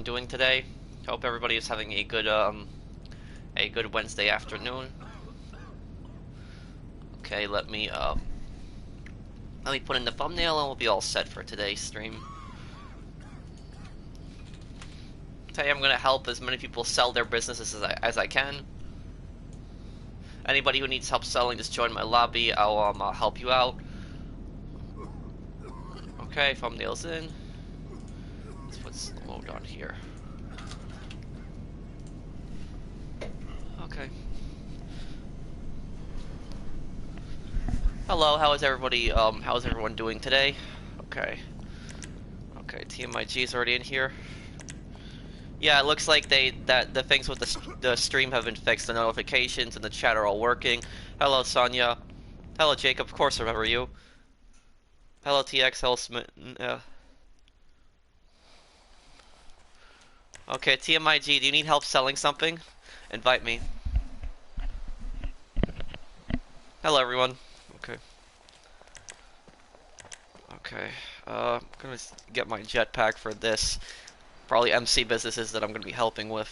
doing today? Hope everybody is having a good Wednesday afternoon. Okay, let me put in the thumbnail and we'll be all set for today's stream. Today I'm gonna help as many people sell their businesses as I can. Anybody who needs help selling, just join my lobby. I'll help you out. Okay, thumbnail's in. Let's put slow mode on here. Okay. Hello, how is everyone doing today? Okay. Okay, TMIG is already in here. Yeah, it looks like the things with the stream have been fixed. The notifications and the chat are all working. Hello, Sonia. Hello, Jacob. Of course, I remember you. Hello, TX. Hello, Smith. Okay, TMIG. Do you need help selling something? Invite me. Hello, everyone. Okay. Okay. I'm gonna get my jetpack for this. Probably MC businesses that I'm going to be helping with.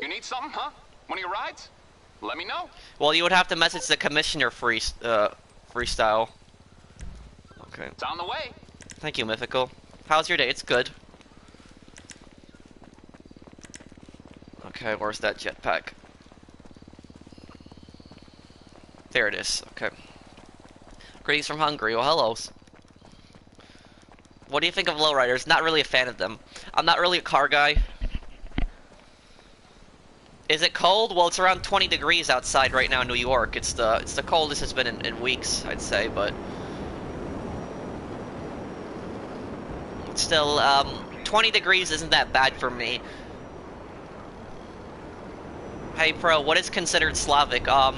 You need something, huh? One of your rides? Let me know. Well, you would have to message the commissioner freestyle. Okay. It's on the way. Thank you, Mythical. How's your day? It's good. Okay, where's that jetpack? There it is. Okay. Greetings from Hungary. Well, hello. What do you think of lowriders? Not really a fan of them. I'm not really a car guy. Is it cold? Well, it's around 20 degrees outside right now in New York. It's the coldest it's been in weeks, I'd say, but still, 20 degrees isn't that bad for me. Hey, Pro, what is considered Slavic? A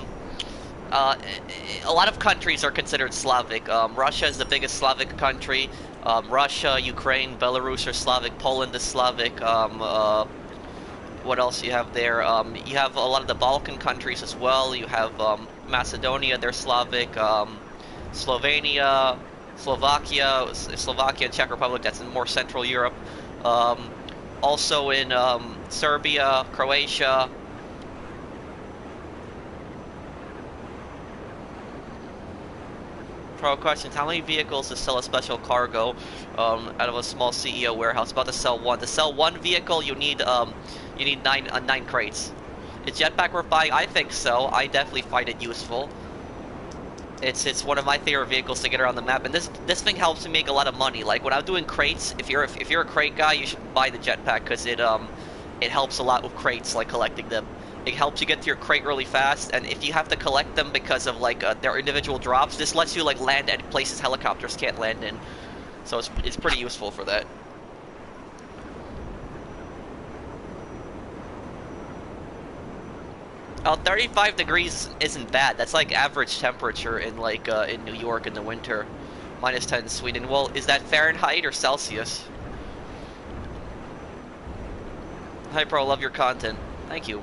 lot of countries are considered Slavic. Russia is the biggest Slavic country. Russia, Ukraine, Belarus are Slavic, Poland is Slavic, what else you have there? You have a lot of the Balkan countries as well. You have Macedonia, they're Slavic, Slovenia, Slovakia, Czech Republic, that's in more Central Europe. Also in Serbia, Croatia. Pro questions: how many vehicles to sell a special cargo out of a small CEO warehouse? About to sell one. To sell one vehicle, you need nine crates. Is jetpack worth buying? I think so. I definitely find it useful. It's one of my favorite vehicles to get around the map, and this thing helps me make a lot of money. Like when I'm doing crates, if you're a crate guy, you should buy the jetpack because it helps a lot with crates, like collecting them. It helps you get to your crate really fast, and if you have to collect them because of like their individual drops, this lets you like land at places helicopters can't land in. So it's pretty useful for that. 35 degrees isn't bad. That's like average temperature in like in New York in the winter. -10 in Sweden. Well, is that Fahrenheit or Celsius? Hi, Pro. Love your content. Thank you.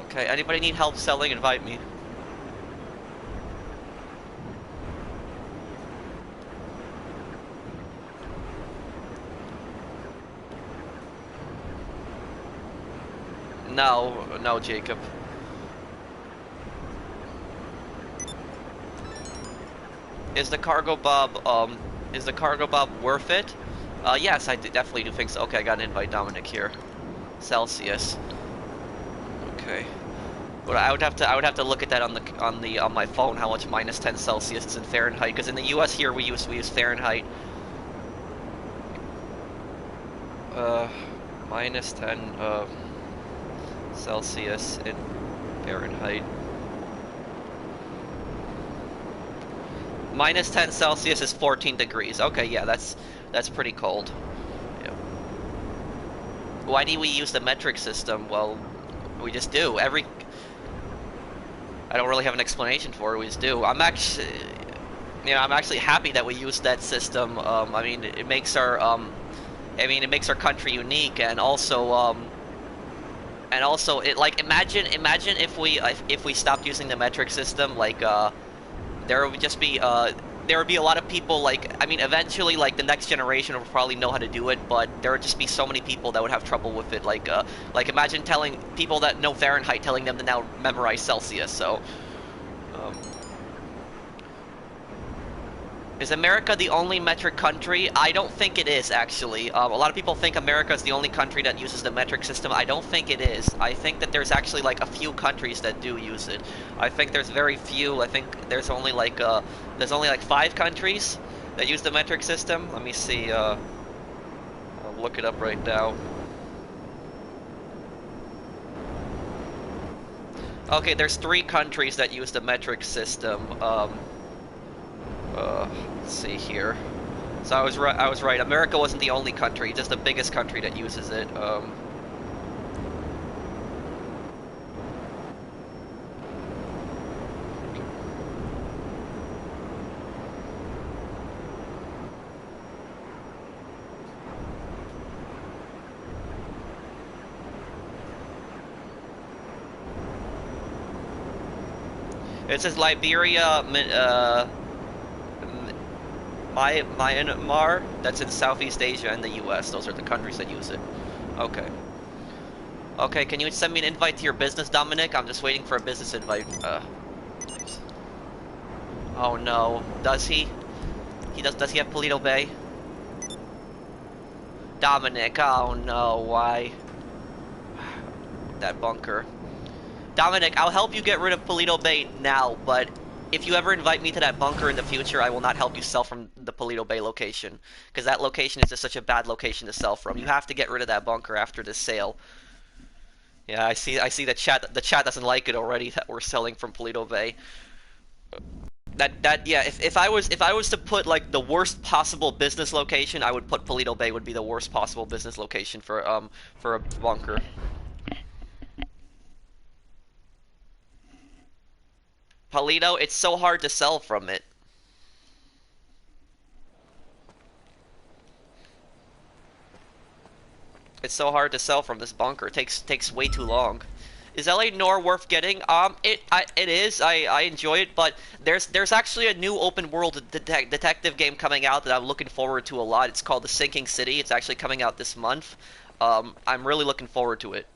Okay, anybody need help selling? Invite me. No, Jacob. Is the cargo bob worth it? Yes, I definitely do think so. Okay, I got an invite, Dominic here. Celsius. Okay. But I would have to look at that on my phone how much -10 Celsius is in Fahrenheit, because in the US here we use Fahrenheit. -10 Celsius in Fahrenheit. -10 Celsius is 14 degrees. Okay, yeah, that's pretty cold. Yeah. Why do we use the metric system? Well, we just do. I don't really have an explanation for it. We just do. I'm actually happy that we use that system. I mean, it makes our country unique, and also it like imagine if we stopped using the metric system, like There would just be there would be a lot of people like I mean eventually like the next generation would probably know how to do it, but there would just be so many people that would have trouble with it. Like imagine telling people that know Fahrenheit telling them to now memorize Celsius. So um, is America the only metric country? I don't think it is, actually. A lot of people think America is the only country that uses the metric system. I don't think it is. I think that there's actually like a few countries that do use it. I think there's very few. I think there's only like 5 countries that use the metric system. Let me see. I'll look it up right now. Okay, there's 3 countries that use the metric system. Let's see here. So I was right. America wasn't the only country, just the biggest country that uses it. It says Liberia, Myanmar, that's in Southeast Asia, and the US. Those are the countries that use it. Okay. Okay, can you send me an invite to your business, Dominic? I'm just waiting for a business invite. Please. Oh no. Does he? Does he have Paleto Bay? Dominic, oh no, why? That bunker. Dominic, I'll help you get rid of Paleto Bay now, but if you ever invite me to that bunker in the future, I will not help you sell from the Paleto Bay location. Because that location is just such a bad location to sell from. You have to get rid of that bunker after this sale. Yeah, I see the chat doesn't like it already that we're selling from Paleto Bay. Yeah, if I was to put like the worst possible business location, I would put Paleto Bay would be the worst possible business location for a bunker. Paleto, it's so hard to sell from it. It's so hard to sell from this bunker. It takes way too long. Is LA Noire worth getting? It is. I enjoy it, but there's actually a new open world detective game coming out that I'm looking forward to a lot. It's called The Sinking City. It's actually coming out this month. I'm really looking forward to it.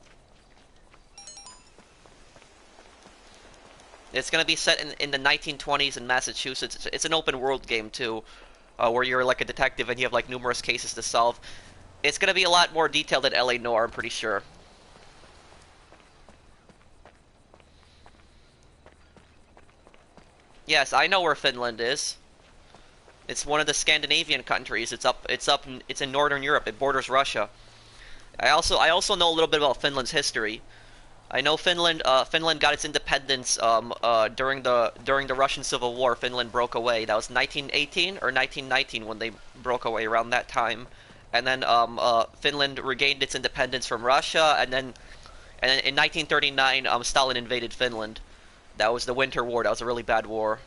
It's going to be set in the 1920s in Massachusetts. It's an open world game too, where you're like a detective and you have like numerous cases to solve. It's going to be a lot more detailed than LA Noire, I'm pretty sure. Yes, I know where Finland is. It's one of the Scandinavian countries. It's in Northern Europe. It borders Russia. I also know a little bit about Finland's history. I know Finland got its independence during the Russian Civil War. Finland broke away. That was 1918 or 1919 when they broke away, around that time. And then Finland regained its independence from Russia, and then in 1939 Stalin invaded Finland. That was the Winter War. That was a really bad war.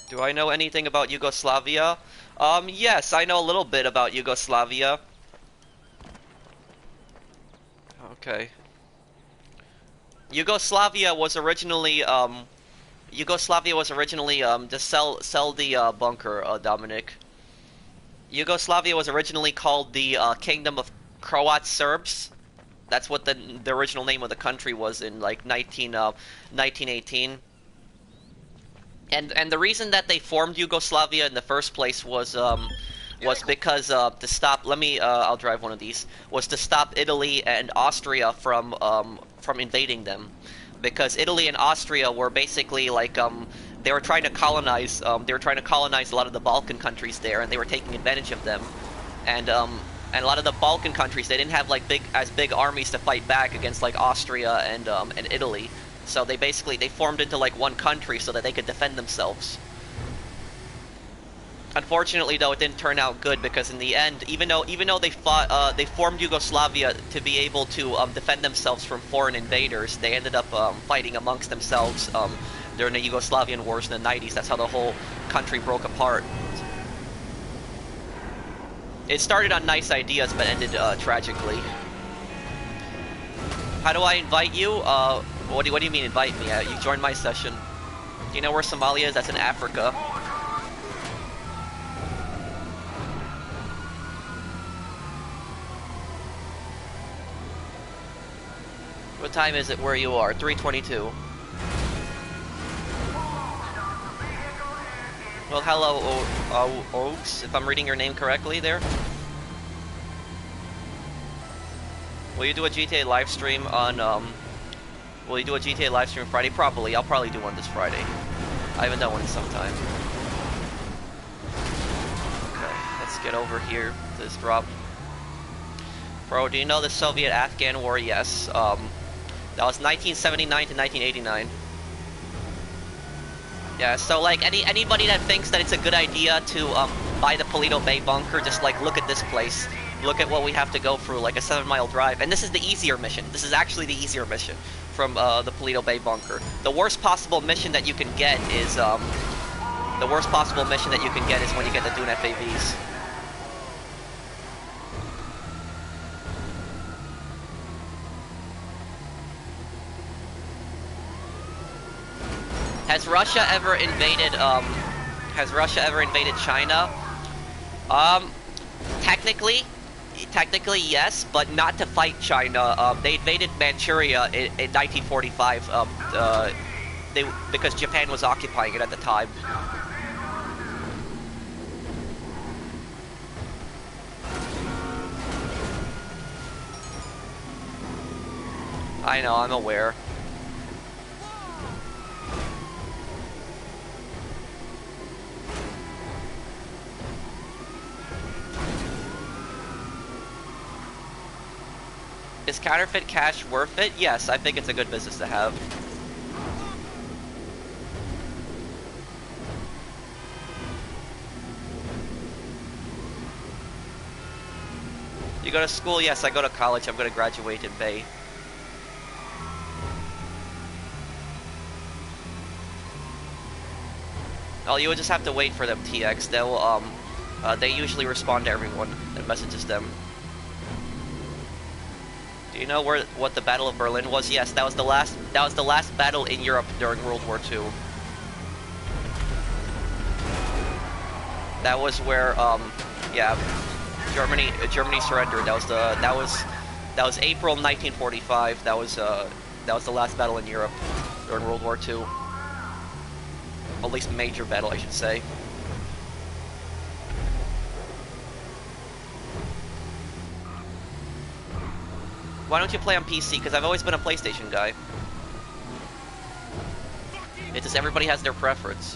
Do I know anything about Yugoslavia? Yes, I know a little bit about Yugoslavia. Okay. Yugoslavia was originally to sell the bunker, Dominic. Yugoslavia was originally called the Kingdom of Croat Serbs. That's what the original name of the country was in like 1918. And the reason that they formed Yugoslavia in the first place was because to stop. I'll drive one of these. Was to stop Italy and Austria from invading them, because Italy and Austria were basically like they were trying to colonize. They were trying to colonize a lot of the Balkan countries there, and they were taking advantage of them. And a lot of the Balkan countries, they didn't have like big armies to fight back against like Austria and Italy. So they formed into like one country so that they could defend themselves. Unfortunately, though, it didn't turn out good, because in the end, even though they formed Yugoslavia to be able to defend themselves from foreign invaders, they ended up fighting amongst themselves during the Yugoslavian wars in the 90s. That's how the whole country broke apart. It started on nice ideas, but ended tragically. How do I invite you? What do you mean invite me? You joined my session. Do you know where Somalia is? That's in Africa. What time is it where you are? 3:22. Well, hello, Oaks, if I'm reading your name correctly there. Will you do a GTA live stream on, will you do a GTA live stream Friday? Probably. I'll probably do one this Friday. I haven't done one in some time. Okay, let's get over here to this drop. Bro, do you know the Soviet-Afghan War? Yes. That was 1979 to 1989. Yeah, so like anybody that thinks that it's a good idea to buy the Paleto Bay bunker, just like look at this place. Look at what we have to go through, like a 7-mile drive. And this is the easier mission. This is actually the easier mission from the Paleto Bay bunker. The worst possible mission that you can get is when you get the Dune FAVs. Has Russia ever invaded China? Technically yes, but not to fight China. They invaded Manchuria in 1945 because Japan was occupying it at the time. I know, I'm aware. Is counterfeit cash worth it? Yes, I think it's a good business to have. You go to school? Yes, I go to college. I'm going to graduate in Bay. Oh, you would just have to wait for them, TX. They'll, they usually respond to everyone that messages them. Do you know what the Battle of Berlin was? Yes, that was the last battle in Europe during World War II. That was where, yeah, Germany surrendered. That was April 1945. That was the last battle in Europe during World War II. At least major battle, I should say. Why don't you play on PC? Because I've always been a PlayStation guy. It's just everybody has their preference.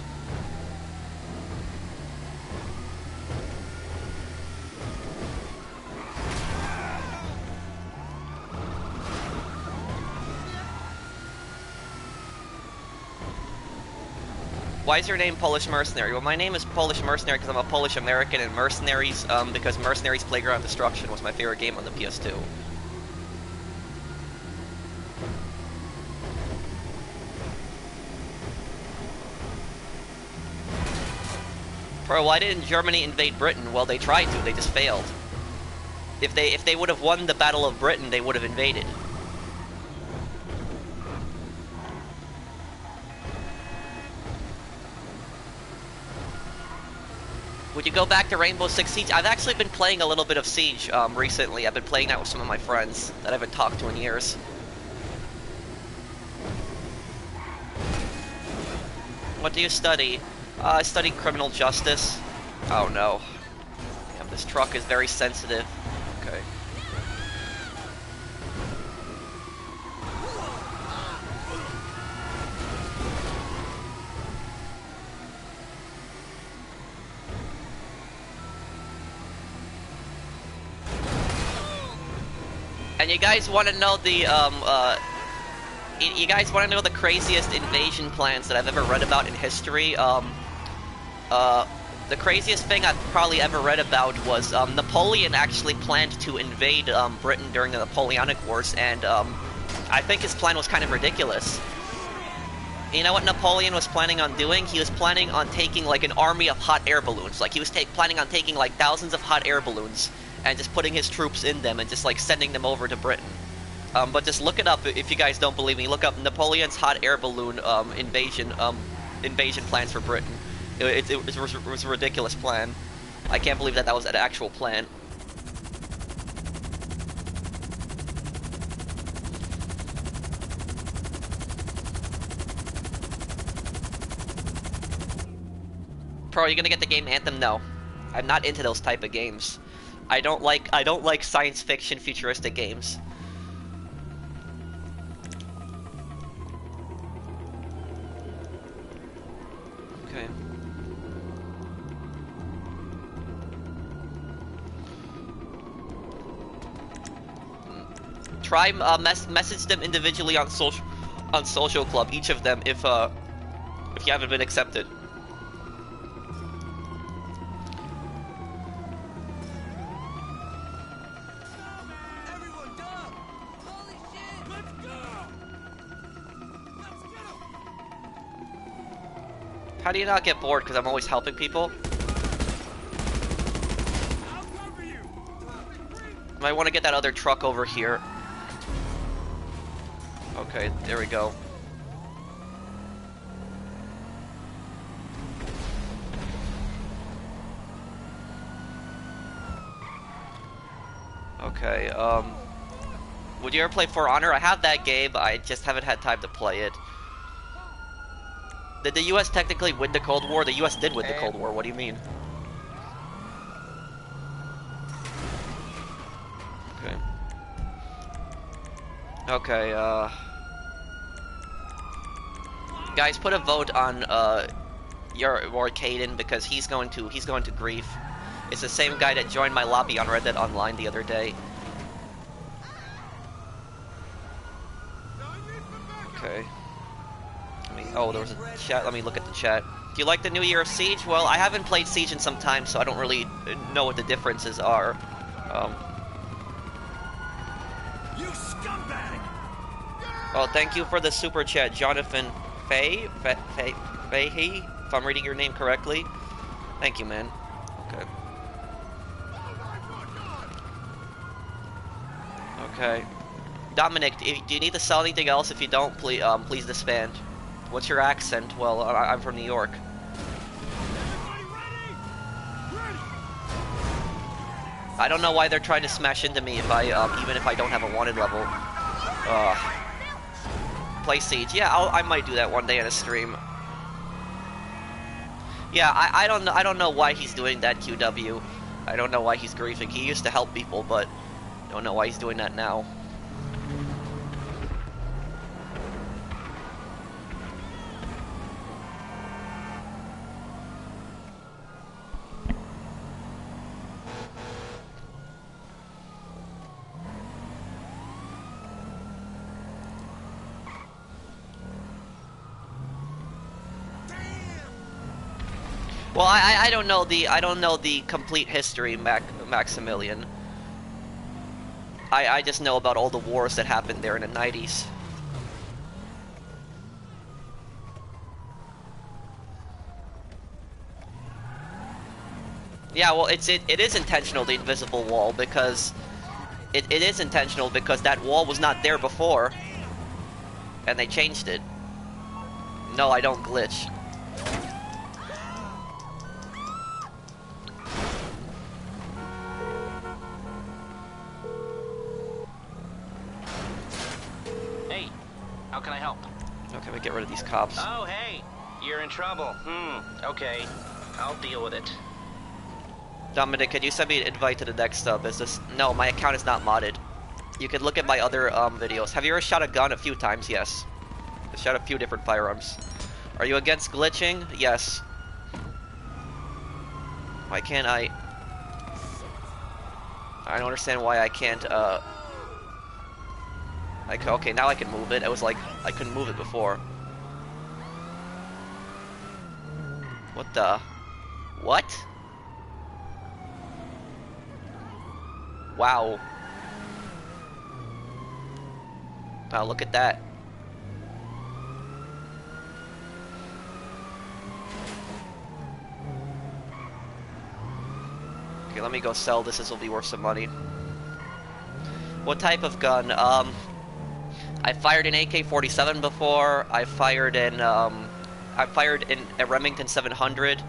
Why is your name Polish-Mercenary? Well, my name is Polish-Mercenary because I'm a Polish-American, and Mercenaries, because Mercenaries Playground Destruction was my favorite game on the PS2. Bro, why didn't Germany invade Britain? Well, they tried to, they just failed. If they would have won the Battle of Britain, they would have invaded. Would you go back to Rainbow Six Siege? I've actually been playing a little bit of Siege recently. I've been playing that with some of my friends that I haven't talked to in years. What do you study? I study criminal justice. Oh no. Damn, this truck is very sensitive. Okay. And you guys want to know the you guys want to know the craziest invasion plans that I've ever read about in history? The craziest thing I've probably ever read about was Napoleon actually planned to invade Britain during the Napoleonic Wars, and I think his plan was kind of ridiculous. You know what Napoleon was planning on doing? He was planning on taking like an army of hot air balloons. Like he was planning on taking like thousands of hot air balloons and just putting his troops in them and just like sending them over to Britain. But just look it up if you guys don't believe me. Look up Napoleon's hot air balloon invasion plans for Britain. It was a ridiculous plan. I can't believe that that was an actual plan. Pro, are you gonna get the game Anthem? No, I'm not into those type of games. I don't like science fiction futuristic games. Okay. Try message them individually on social club, each of them, if you haven't been accepted. How do you not get bored? Because I'm always helping people. Might want to get that other truck over here. Okay, there we go. Okay, would you ever play For Honor? I have that game, I just haven't had time to play it. Did the US technically win the Cold War? The US did win the Cold War, what do you mean? Okay. Okay, guys, put a vote on, your Caden, because he's going to grief. It's the same guy that joined my lobby on Red Dead Online the other day. Okay. Oh, there was a chat. Let me look at the chat. Do you like the new year of Siege? Well, I haven't played Siege in some time, so I don't really know what the differences are. You scumbag! Oh, thank you for the super chat, Jonathan Fahey, if I'm reading your name correctly. Thank you, man. Okay. Okay. Dominic, do you need to sell anything else? If you don't, please disband. What's your accent? Well, I'm from New York. I don't know why they're trying to smash into me if I, even if I don't have a wanted level. Play Siege. Yeah, I might do that one day in a stream. Yeah, I don't know why he's doing that, QW. I don't know why he's griefing. He used to help people, but I don't know why he's doing that now. Well, I don't know the complete history, Maximilian. I just know about all the wars that happened there in the 90s. Yeah, well, it is intentional, the invisible wall, because it is intentional because that wall was not there before, and they changed it. No, I don't glitch. How can I help? Okay, we get rid of these cops. Oh, hey, you're in trouble. Okay, I'll deal with it. Dominic, could you send me an invite to the next business? No, my account is not modded. You can look at my other videos. Have you ever shot a gun? A few times, yes. I've shot a few different firearms. Are you against glitching? Yes. Why can't I? I don't understand why I can't, okay, now I can move it. It was like, I couldn't move it before. What the? What? Wow. Wow, look at that. Okay, let me go sell this. This will be worth some money. What type of gun? I fired an AK-47 before. I fired in a Remington 700.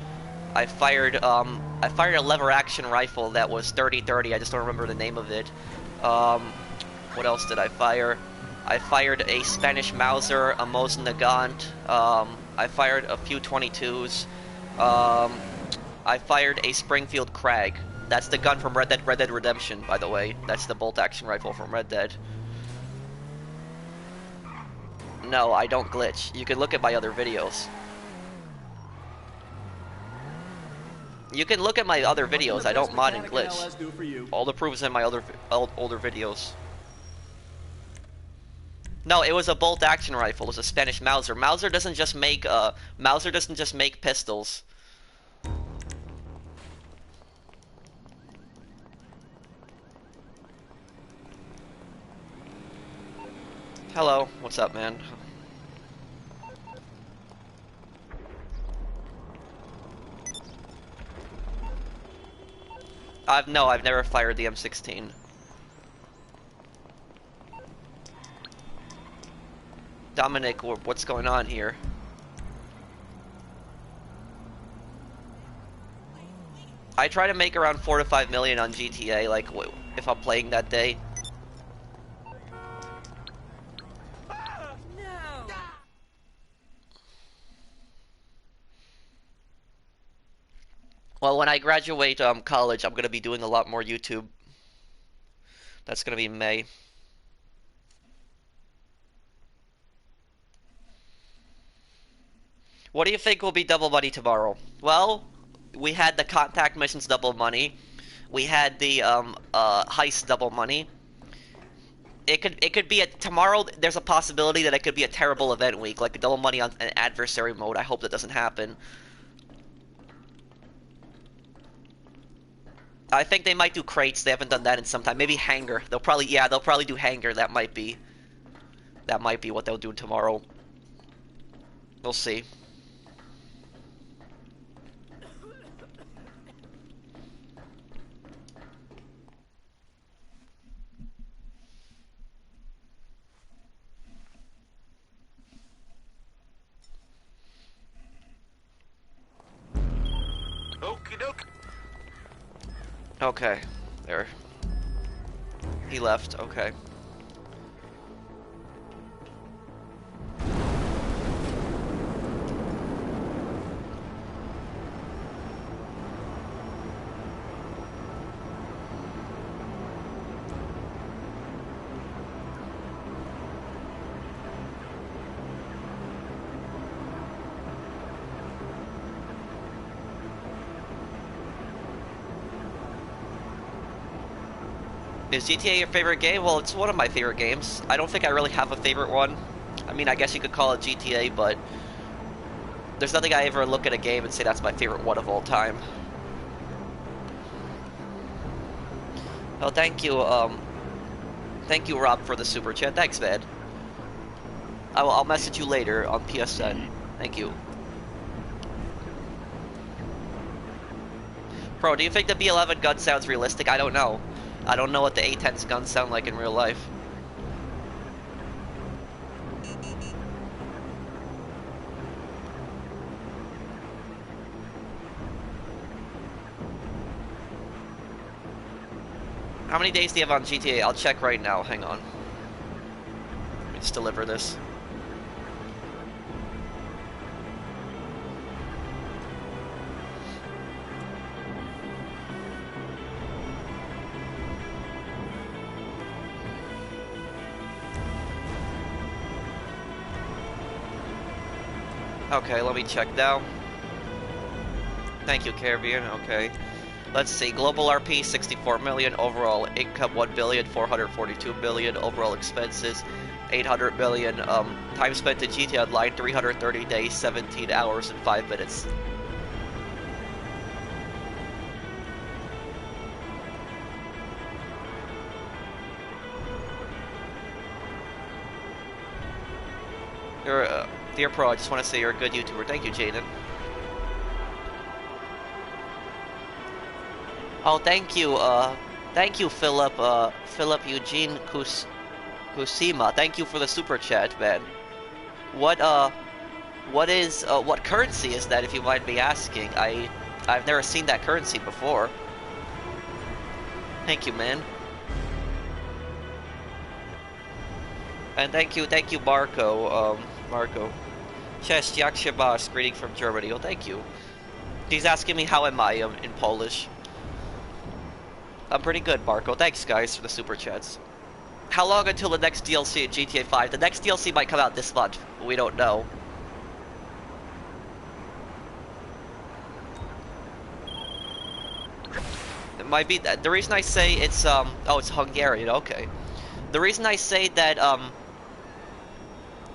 I fired a lever action rifle that was 30-30. I just don't remember the name of it. What else did I fire? I fired a Spanish Mauser, a Mosin Nagant. I fired a few 22s. I fired a Springfield Krag. That's the gun from Red Dead Redemption, by the way. That's the bolt action rifle from Red Dead. No, I don't glitch. You can look at my other videos. You can look at my other videos. I don't mod and glitch. All the proofs in my older videos. No, it was a bolt action rifle. It was a Spanish Mauser. Mauser doesn't just make pistols. Hello, what's up, man? I've never fired the M16. Dominic, what's going on here? I try to make around 4 to 5 million on GTA, like, if I'm playing that day. Well, when I graduate college, I'm gonna be doing a lot more YouTube. That's gonna be in May. What do you think will be double money tomorrow? Well, we had the contact missions double money. We had the heist double money. It could be tomorrow. There's a possibility that it could be a terrible event week, like a double money on an adversary mode. I hope that doesn't happen. I think they might do crates. They haven't done that in some time. Maybe hangar. They'll probably do hangar. That might be what they'll do tomorrow. We'll see. Okie doke. Okay, there. He left. Okay. Is GTA your favorite game? Well, it's one of my favorite games. I don't think I really have a favorite one. I mean, I guess you could call it GTA, but there's nothing I ever look at a game and say that's my favorite one of all time. Oh, thank you, Rob, for the super chat. Thanks, man. I'll message you later on PSN. Thank you. Bro, do you think the B11 gun sounds realistic? I don't know. I don't know what the A10's guns sound like in real life. How many days do you have on GTA? I'll check right now. Hang on. Let me just deliver this. Okay, let me check now. Thank you, Caribbean. Okay. Let's see. Global RP 64 million. Overall income 1 billion, 442 million. Overall expenses 800 million. Time spent in GTA Online 330 days, 17 hours and 5 minutes. Dear Pro, I just want to say you're a good YouTuber. Thank you, Jaden. Oh, thank you, Philip, Philip Eugene Kusima, thank you for the super chat, man. What what currency is that, if you mind me asking? I've never seen that currency before. Thank you, man. And thank you, Marco. Marco. Cześć, jak się masz? Greeting from Germany. Oh, thank you. He's asking me how am I in Polish. I'm pretty good, Marco. Thanks, guys, for the super chats. How long until the next DLC in GTA 5? The next DLC might come out this month. We don't know. It might be that. The reason I say it's oh, it's Hungarian. Okay. The reason I say that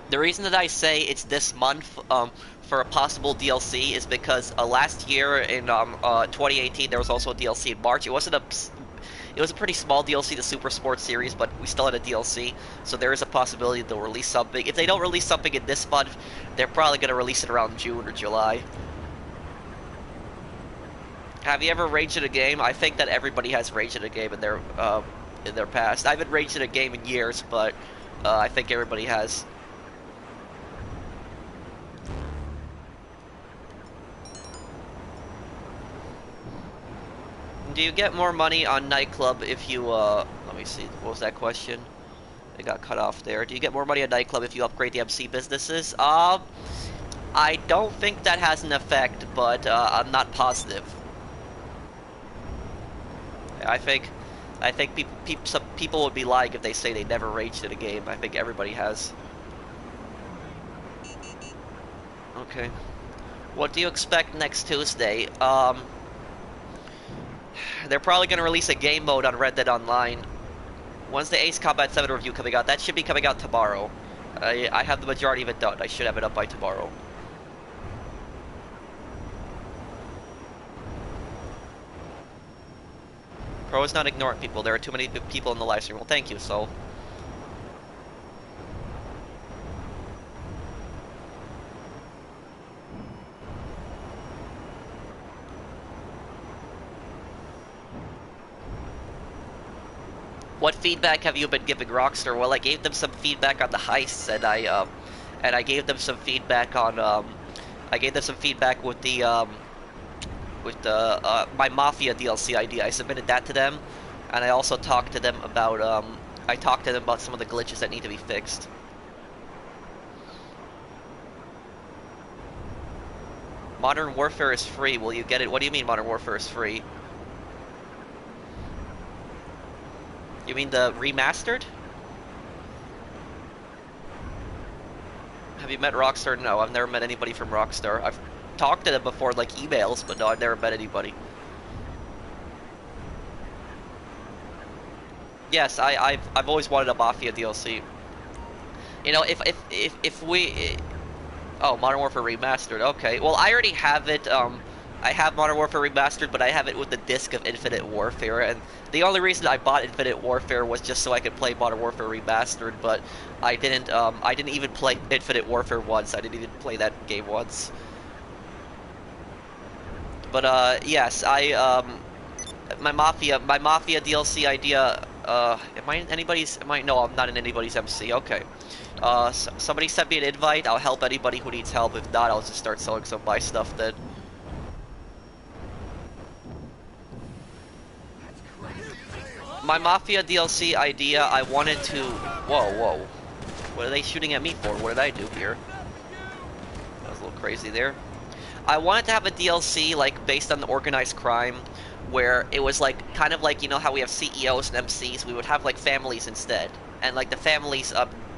the reason that I say it's this month for a possible DLC is because last year in 2018 there was also a DLC in March. It was a pretty small DLC, the Super Sports series, but we still had a DLC, so there is a possibility they'll release something. If they don't release something in this month, they're probably going to release it around June or July. Have you ever raged at a game? I think that everybody has raged at a game in their past. I haven't raged at a game in years, but I think everybody has. Do you get more money on nightclub if you, let me see, what was that question? It got cut off there. Do you get more money on nightclub if you upgrade the MC businesses? I don't think that has an effect, but I'm not positive. I think some people would be lying if they say they never raged at a game. I think everybody has. Okay. What do you expect next Tuesday? They're probably going to release a game mode on Red Dead Online. When's the Ace Combat 7 review coming out? That should be coming out tomorrow. I have the majority of it done. I should have it up by tomorrow. Pro is not ignoring people. There are too many people in the live stream. Well, thank you, Soul. What feedback have you been giving Rockstar? Well, I gave them some feedback on the heists, and I gave them some feedback on with the my Mafia DLC idea. I submitted that to them, and I also talked to them about some of the glitches that need to be fixed. Modern Warfare is free. Will you get it? What do you mean Modern Warfare is free? You mean the remastered? Have you met Rockstar? No, I've never met anybody from Rockstar. I've talked to them before, like emails, but no, I've never met anybody. Yes, I've always wanted a Mafia DLC. You know, if we, oh, Modern Warfare Remastered. Okay, well, I already have it. I have Modern Warfare Remastered, but I have it with the disc of Infinite Warfare, and the only reason I bought Infinite Warfare was just so I could play Modern Warfare Remastered, but I didn't even play Infinite Warfare once. I didn't even play that game once. But yes, my Mafia DLC idea, am I in anybody's, no, I'm not in anybody's MC, okay. Somebody sent me an invite, I'll help anybody who needs help. If not, I'll just start selling some of my stuff then. My Mafia DLC idea, I wanted to... Whoa. What are they shooting at me for? What did I do here? That was a little crazy there. I wanted to have a DLC, like, based on the organized crime, where it was, like, kind of like, you know how we have CEOs and MCs? We would have, like, families instead. And, like, the families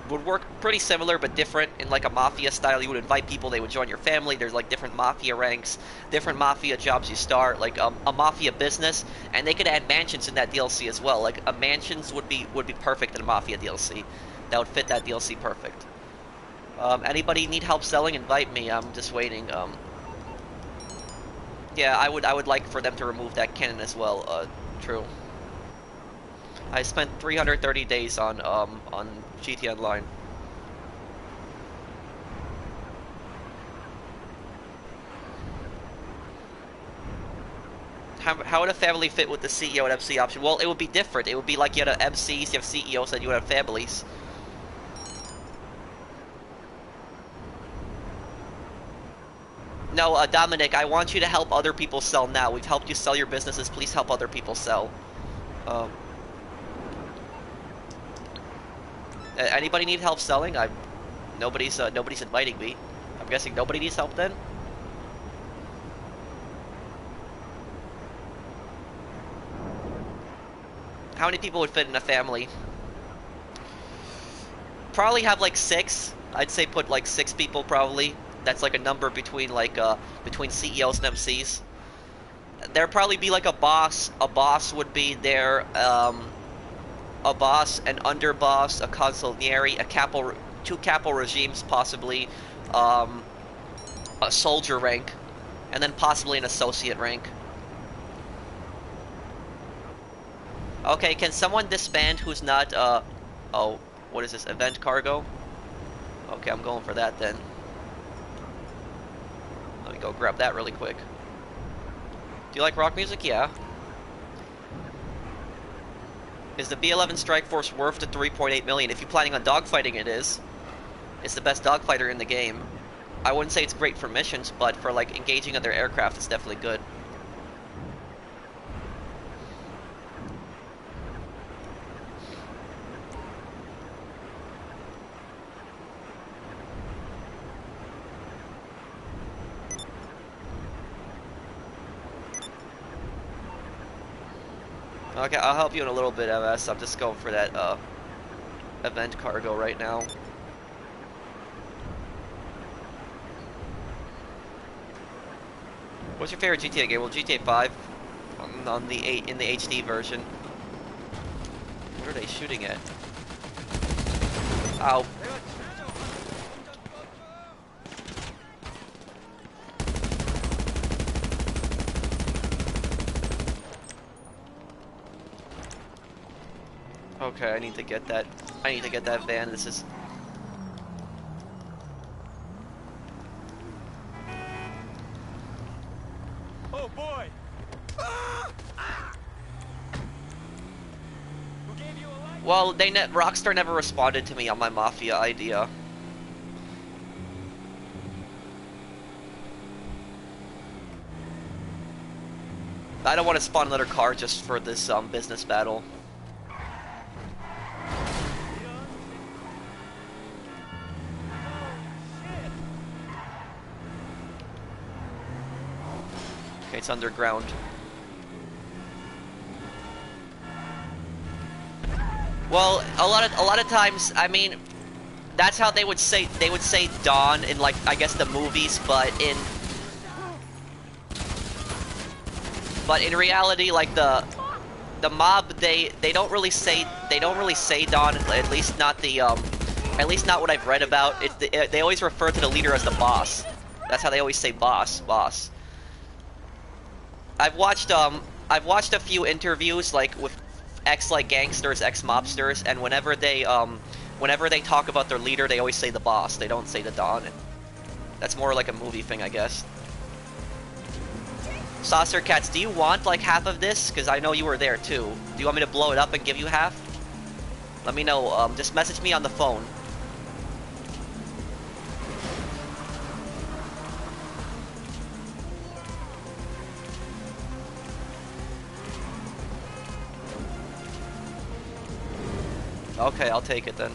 would work pretty similar but different in, like, a Mafia style. You would invite people, they would join your family. There's, like, different Mafia ranks, different Mafia jobs you start, like, a Mafia business. And they could add mansions in that DLC as well. Like, mansions would be perfect in a Mafia DLC. That would fit that DLC perfect. Anybody need help selling? Invite me. I'm just waiting. Yeah, I would like for them to remove that cannon as well. True. I spent 330 days on GTA Online. How would a family fit with the CEO and MC option? Well, it would be different. It would be like you had MCs, you have CEOs, and you would have families. No, Dominic, I want you to help other people sell now. We've helped you sell your businesses. Please help other people sell. Um, Anybody need help selling? Nobody's inviting me. I'm guessing nobody needs help then. How many people would fit in a family? Probably have like 6. I'd say put like 6 people probably. That's like a number between like between CEOs and MCs. There'd probably be like a boss. A boss would be there. A boss, an underboss, a consigliere, two capo regimes possibly, a soldier rank, and then possibly an associate rank. Okay, can someone disband who's not, oh, what is this, event cargo? Okay, I'm going for that then. Let me go grab that really quick. Do you like rock music? Yeah. Is the B-11 Strike Force worth the 3.8 million? If you're planning on dogfighting, it is. It's the best dogfighter in the game. I wouldn't say it's great for missions, but for like engaging other aircraft, it's definitely good. Okay, I'll help you in a little bit, MS. I'm just going for that event cargo right now. What's your favorite GTA game? Well, GTA 5 on the in the HD version. What are they shooting at? Ow. Okay, I need to get that. I need to get that van. This is. Oh boy! Who gave you a light? Well, Rockstar never responded to me on my Mafia idea. I don't want to spawn another car just for this business battle. Okay, it's underground. Well, a lot of times, I mean, that's how they would say dawn in, like, I guess the movies, but in reality, like the mob, they don't really say dawn, at least not what I've read about. They always refer to the leader as the boss. That's how they always say boss. I've watched a few interviews like with ex-gangsters, ex-mobsters, and whenever they talk about their leader, they always say the boss. They don't say the Don. That's more like a movie thing, I guess. Saucer Cats, do you want like half of this? Because I know you were there too. Do you want me to blow it up and give you half? Let me know. Just message me on the phone. Okay, I'll take it then.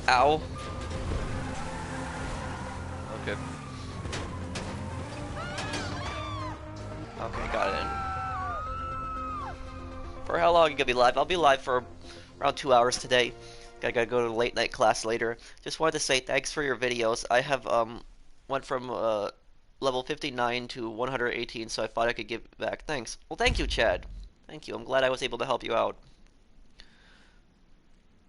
Ow. Okay. Okay, got it in. For how long are you gonna be live? I'll be live for around 2 hours today. Gotta go to the late night class later. Just wanted to say thanks for your videos. I have went from level 59 to 118, so I thought I could give back. Thanks. Well, thank you, Chad. Thank you. I'm glad I was able to help you out.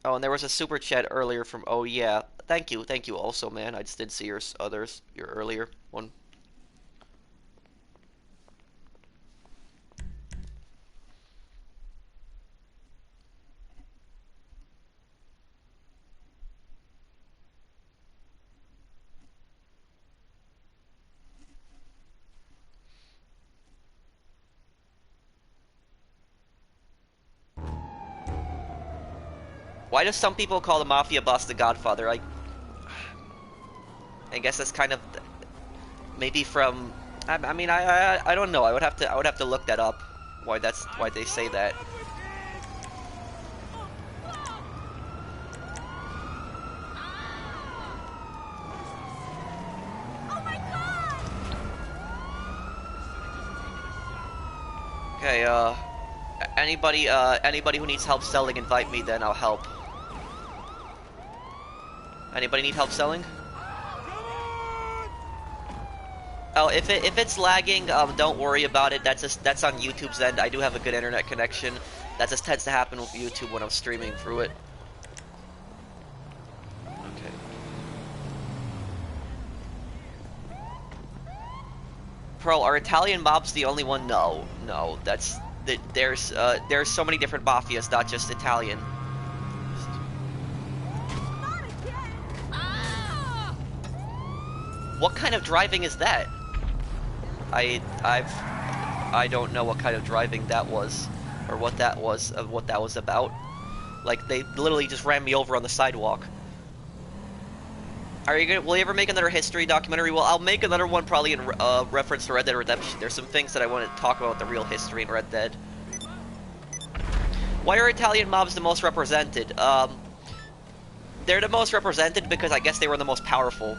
Oh, and there was a super chat earlier from. Oh yeah, thank you also, man. I just did see your earlier one. Why do some people call the Mafia boss the Godfather? I guess that's kind of maybe from. I mean, I don't know. I would have to look that up. Why they say that. Okay, anybody who needs help selling, invite me, then I'll help. Anybody need help selling? Oh, if it's lagging, don't worry about it. That's on YouTube's end. I do have a good internet connection. That just tends to happen with YouTube when I'm streaming through it. Okay. Pro, are Italian mobs the only one? No, no. There's so many different mafias, not just Italian. What kind of driving is that? I don't know what kind of driving that was, or what that was about. Like, they literally just ran me over on the sidewalk. Will you ever make another history documentary? Well, I'll make another one probably in reference to Red Dead Redemption. There's some things that I want to talk about the real history in Red Dead. Why are Italian mobs the most represented? They're the most represented because I guess they were the most powerful.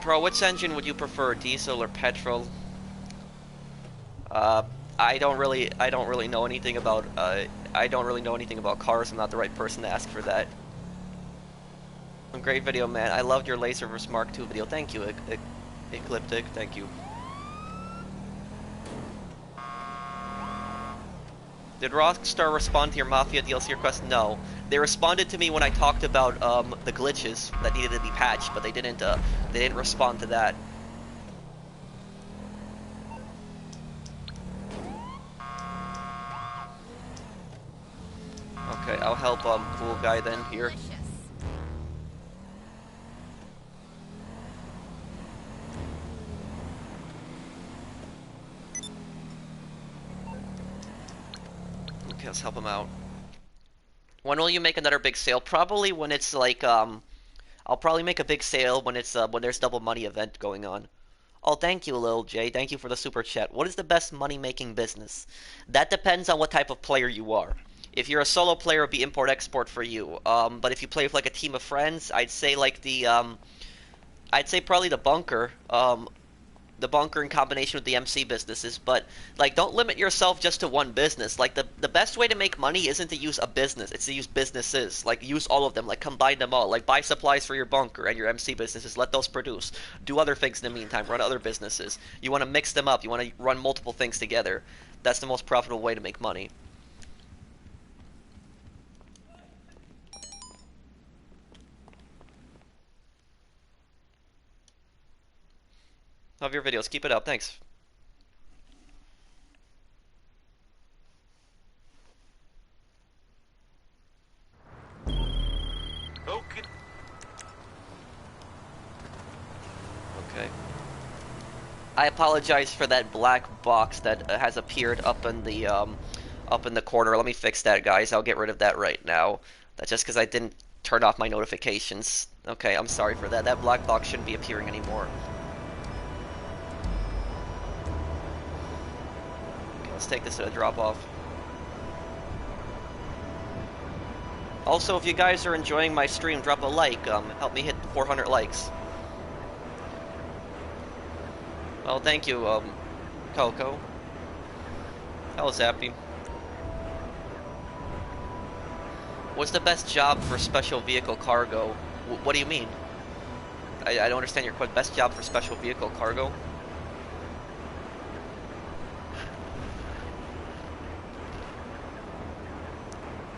Pro, which engine would you prefer, diesel or petrol? I don't really know anything about cars. I'm not the right person to ask for that. Great video, man. I loved your Laser vs. Mark II video. Thank you, Ecliptic. Thank you. Did Rockstar respond to your Mafia DLC request? No. They responded to me when I talked about the glitches that needed to be patched, but they didn't respond to that. Okay, I'll help cool guy then here. Okay, let's help him out. When will you make another big sale? Probably when it's like I'll probably make a big sale when it's when there's double money event going on. Oh, thank you, Lil J. Thank you for the super chat. What is the best money-making business? That depends on what type of player you are. If you're a solo player, it'd be import-export for you. But if you play with like a team of friends, I'd say like I'd say probably the bunker. The bunker in combination with the MC businesses, but like don't limit yourself just to one business. Like the best way to make money isn't to use a business, it's to use businesses. Like use all of them, like combine them all. Like buy supplies for your bunker and your MC businesses, let those produce. Do other things in the meantime, run other businesses. You want to mix them up, you want to run multiple things together. That's the most profitable way to make money. Love your videos. Keep it up. Thanks. Okay. Okay. I apologize for that black box that has appeared up in the corner. Let me fix that, guys. I'll get rid of that right now. That's just because I didn't turn off my notifications. Okay, I'm sorry for that. That black box shouldn't be appearing anymore. Let's take this to a drop-off. Also, if you guys are enjoying my stream, drop a like. Help me hit 400 likes. Oh, thank you, Coco. Hello, Zappy. What's the best job for special vehicle cargo? What do you mean? I don't understand your question. Best job for special vehicle cargo?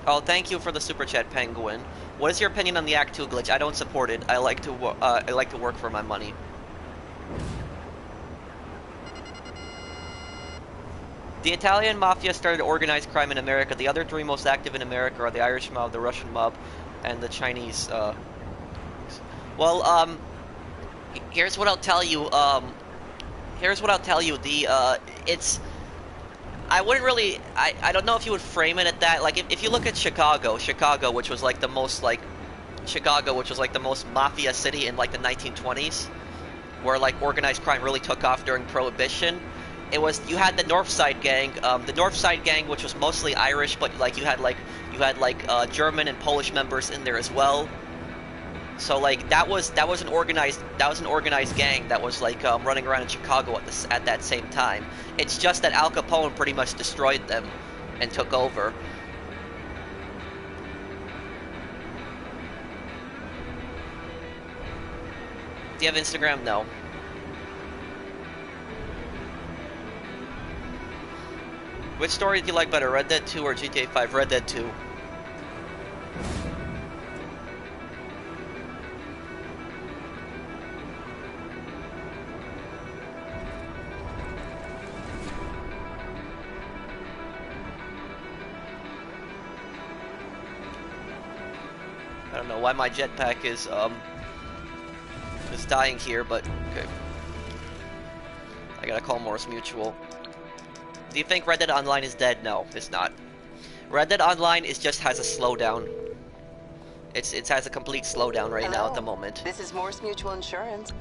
Oh, thank you for the super chat, Penguin. What is your opinion on the Act 2 glitch? I don't support it. I like to work for my money. The Italian mafia started organized crime in America. The other three most active in America are the Irish mob, the Russian mob, and the Chinese. Well, here's what I'll tell you. Here's what I'll tell you. I wouldn't really. I don't know if you would frame it at that. Like if you look at Chicago, which was like the most like Chicago, which was like the most mafia city in like the 1920s, where like organized crime really took off during Prohibition. It was you had the North Side Gang, which was mostly Irish, but like you had German and Polish members in there as well. So like that was an organized gang that was like running around in Chicago at that same time. It's just that Al Capone pretty much destroyed them and took over. Do you have Instagram? No. Which story do you like better, Red Dead 2 or GTA 5? Red Dead 2. I don't know why my jetpack is dying here, but okay. I gotta call Morse Mutual. Do you think Red Dead Online is dead? No, it's not. Red Dead Online just has a slowdown. It has a complete slowdown right now at the moment. This is Morse Mutual Insurance.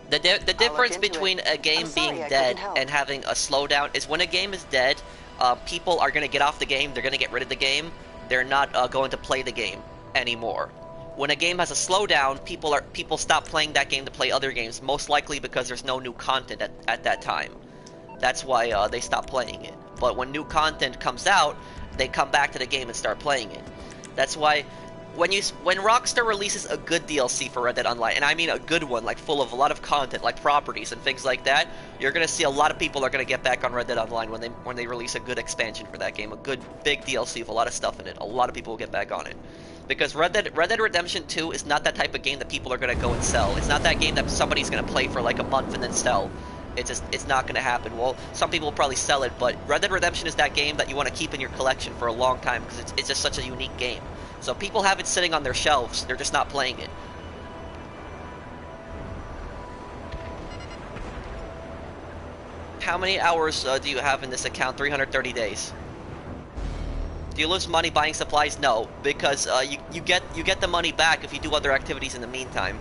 The difference between a game being dead and having a slowdown is when a game is dead, people are gonna get off the game. They're gonna get rid of the game. They're not going to play the game anymore. When a game has a slowdown, people stop playing that game to play other games, most likely because there's no new content at that time. That's why they stop playing it. But when new content comes out, they come back to the game and start playing it. That's why when Rockstar releases a good DLC for Red Dead Online, and I mean a good one, like full of a lot of content, like properties and things like that, you're gonna see a lot of people are gonna get back on Red Dead Online when they release a good expansion for that game, a good big DLC with a lot of stuff in it. A lot of people will get back on it. Because Red Dead Redemption 2 is not that type of game that people are going to go and sell. It's not that game that somebody's going to play for like a month and then sell. It's not going to happen. Well, some people will probably sell it, but Red Dead Redemption is that game that you want to keep in your collection for a long time because it's just such a unique game. So people have it sitting on their shelves, they're just not playing it. How many hours do you have in this account? 330 days. Do you lose money buying supplies? No, because you get the money back if you do other activities in the meantime.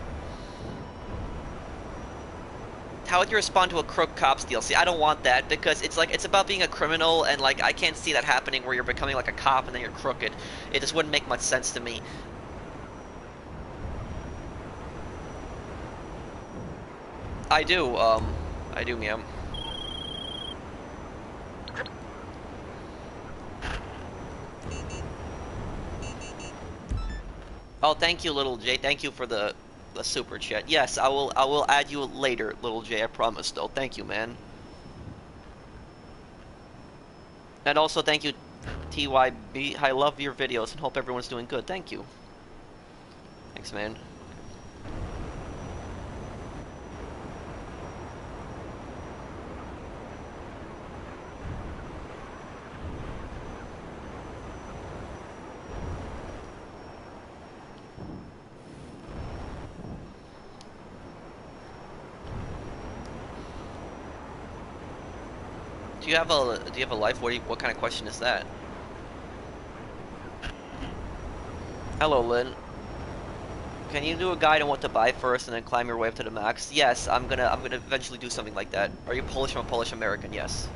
How would you respond to a Crook Cops DLC? I don't want that because it's about being a criminal, and like I can't see that happening where you're becoming like a cop and then you're crooked. It just wouldn't make much sense to me. I do, ma'am. Oh, thank you, Little J. Thank you for the super chat. Yes, I will add you later, Little J. I promise, though. Thank you, man. And also, thank you, TYB. I love your videos and hope everyone's doing good. Thank you. Thanks, man. Do you have a life? What kind of question is that? Hello, Lynn. Can you do a guide on what to buy first and then climb your way up to the max? Yes, I'm gonna eventually do something like that. Are you Polish? I'm Polish American. Yes.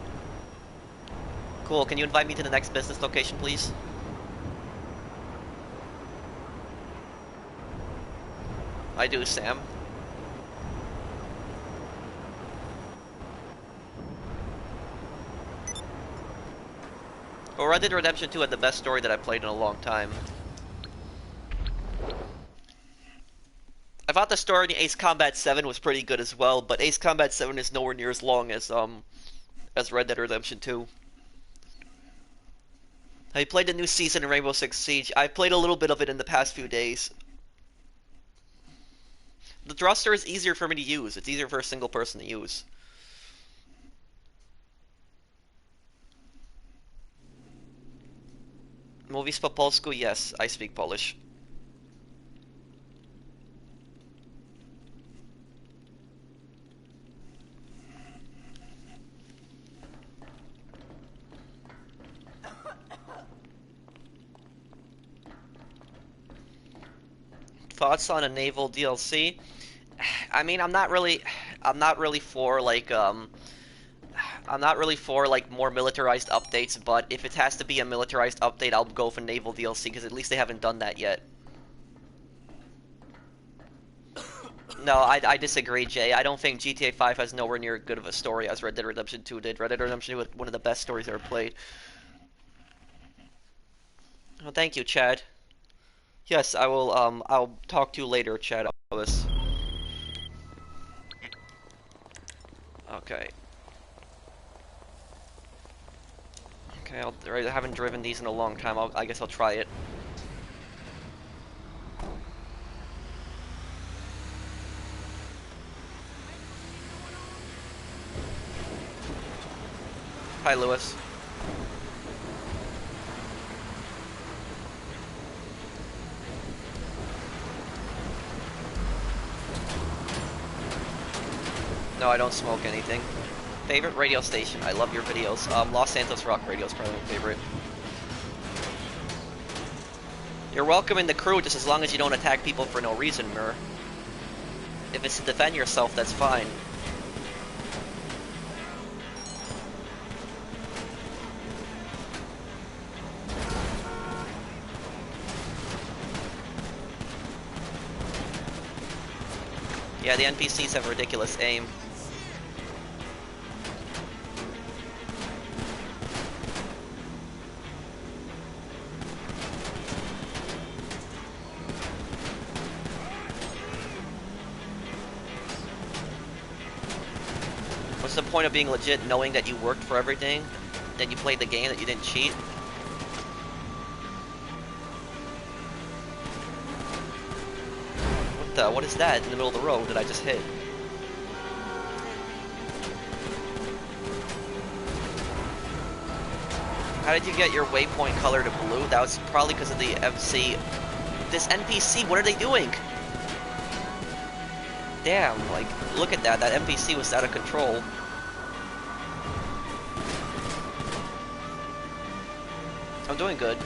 Cool. Can you invite me to the next business location, please? I do, Sam. Well, Red Dead Redemption 2 had the best story that I played in a long time. I thought the story in Ace Combat 7 was pretty good as well, but Ace Combat 7 is nowhere near as long as Red Dead Redemption 2. I played the new season in Rainbow Six Siege. I played a little bit of it in the past few days. The thruster is easier for me to use. It's easier for a single person to use. Movies po polsku? Yes, I speak Polish. Thoughts on a naval DLC? I mean, I'm not really for like more militarized updates, but if it has to be a militarized update, I'll go for naval DLC because at least they haven't done that yet. No, I disagree, Jay. I don't think GTA 5 has nowhere near good of a story as Red Dead Redemption 2 did. Red Dead Redemption 2 was one of the best stories ever played. Well, thank you, Chad. Yes, I will. I'll talk to you later, Chad. Okay. Okay. I haven't driven these in a long time. I guess I'll try it. Hi, Lewis. No, I don't smoke anything. Favorite radio station? I love your videos. Los Santos Rock Radio is probably my favorite. You're welcome in the crew just as long as you don't attack people for no reason, Mir. If it's to defend yourself, that's fine. Yeah, the NPCs have ridiculous aim. What's the point of being legit knowing that you worked for everything? That you played the game, that you didn't cheat? What is that in the middle of the road that I just hit? How did you get your waypoint color to blue? That was probably because of the MC. This NPC, what are they doing? Damn, like, look at that. That NPC was out of control. I'm doing good.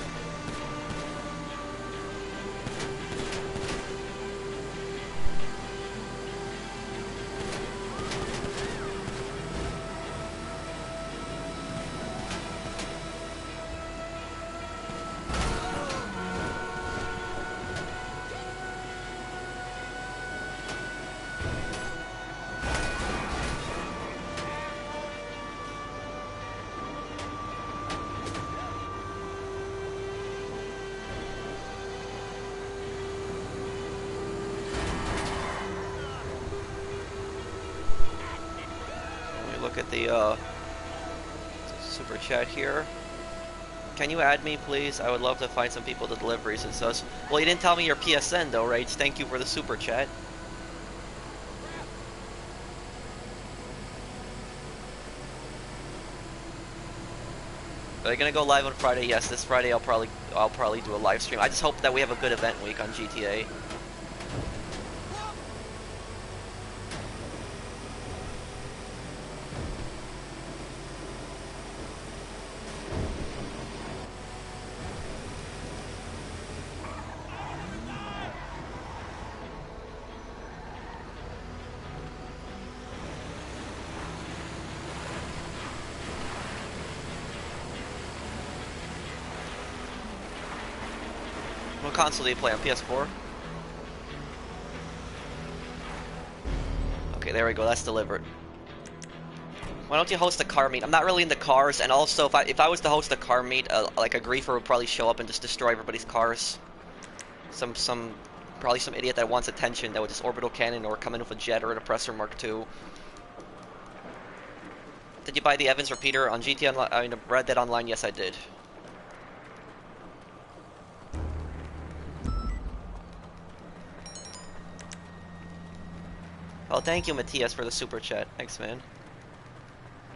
Look at the super chat here. Can you add me, please? I would love to find some people to deliveries and such. Well, you didn't tell me your PSN though, right? Thank you for the super chat. Are they gonna go live on Friday? Yes, this Friday I'll probably do a live stream. I just hope that we have a good event week on GTA. What console do you play on? PS4? Okay, there we go. That's delivered. Why don't you host a car meet? I'm not really into cars, and also if I was to host a car meet, like a griefer would probably show up and just destroy everybody's cars. Probably some idiot that wants attention that would just orbital cannon or come in with a jet or an oppressor Mark II. Did you buy the Evans repeater on GTA Online? I mean, Red Dead Online? Yes, I did. Oh, thank you, Matthias, for the super chat. Thanks, man.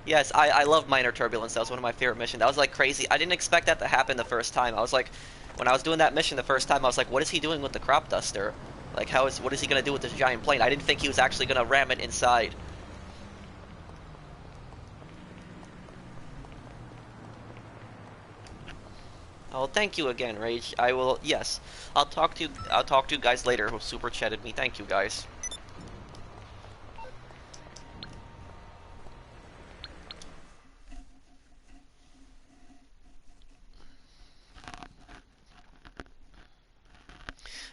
Yes, I love Minor Turbulence. That was one of my favorite missions. That was like crazy. I didn't expect that to happen the first time. I was like, when I was doing that mission the first time, I was like, what is he doing with the crop duster? Like, what is he gonna do with this giant plane? I didn't think he was actually gonna ram it inside. Oh, thank you again, Rage. I will. Yes, I'll talk to you. I'll talk to you guys later who super chatted me. Thank you, guys.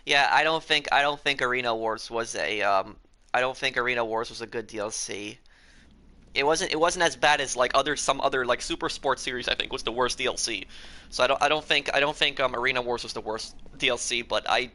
Yeah, I don't think Arena Wars was a I don't think Arena Wars was a good DLC. It wasn't as bad as like some other like Super Sports series. I think was the worst DLC. So I don't think Arena Wars was the worst DLC, but I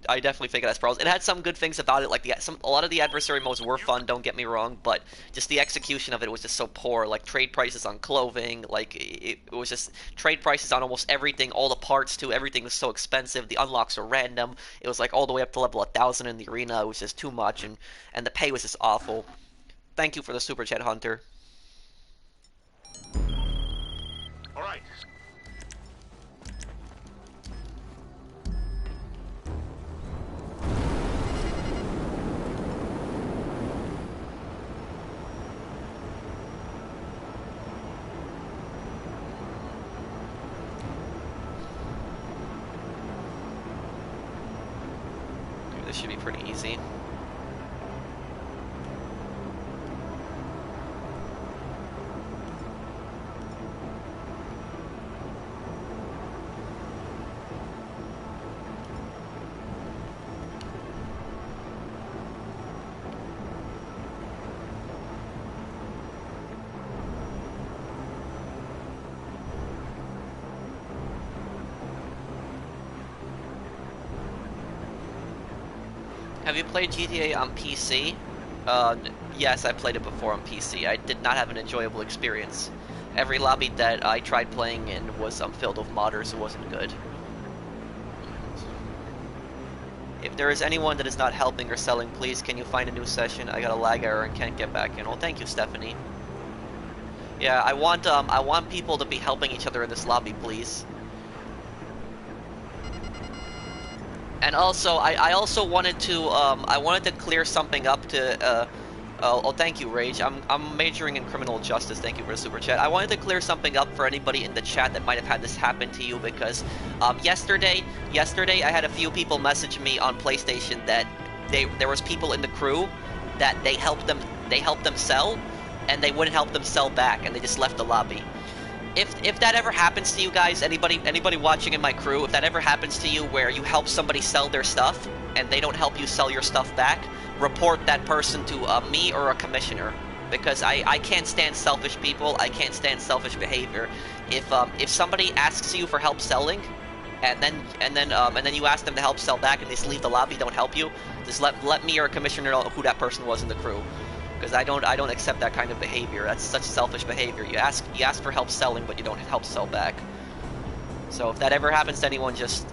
definitely think it has problems. It had some good things about it, like a lot of the adversary modes were fun. Don't get me wrong, but just the execution of it was just so poor. Like trade prices on clothing, like it was just trade prices on almost everything. All the parts too, everything was so expensive. The unlocks were random. It was like all the way up to level 1,000 in the arena. It was just too much, and the pay was just awful. Thank you for the super chat, Hunter. All right. Okay, this should be pretty easy. Have you played GTA on PC? Yes, I played it before on PC. I did not have an enjoyable experience. Every lobby that I tried playing in was filled with modders who wasn't good. If there is anyone that is not helping or selling, please can you find a new session? I got a lag error and can't get back in. Well, thank you, Stephanie. Yeah, I want people to be helping each other in this lobby, please. And also, I also wanted to I wanted to clear something up to oh, thank you, Rage. I'm majoring in criminal justice. Thank you for the super chat. I wanted to clear something up for anybody in the chat that might have had this happen to you because yesterday I had a few people message me on PlayStation that there was people in the crew that they helped them sell, and they wouldn't help them sell back, and they just left the lobby. If that ever happens to you guys, anybody watching in my crew, if that ever happens to you where you help somebody sell their stuff and they don't help you sell your stuff back, report that person to me or a commissioner, because I can't stand selfish people. I can't stand selfish behavior. If somebody asks you for help selling, and then you ask them to help sell back and they just leave the lobby, don't help you, just let me or a commissioner know who that person was in the crew. Because I don't accept that kind of behavior. That's such selfish behavior. You ask for help selling, but you don't help sell back. So if that ever happens to anyone, just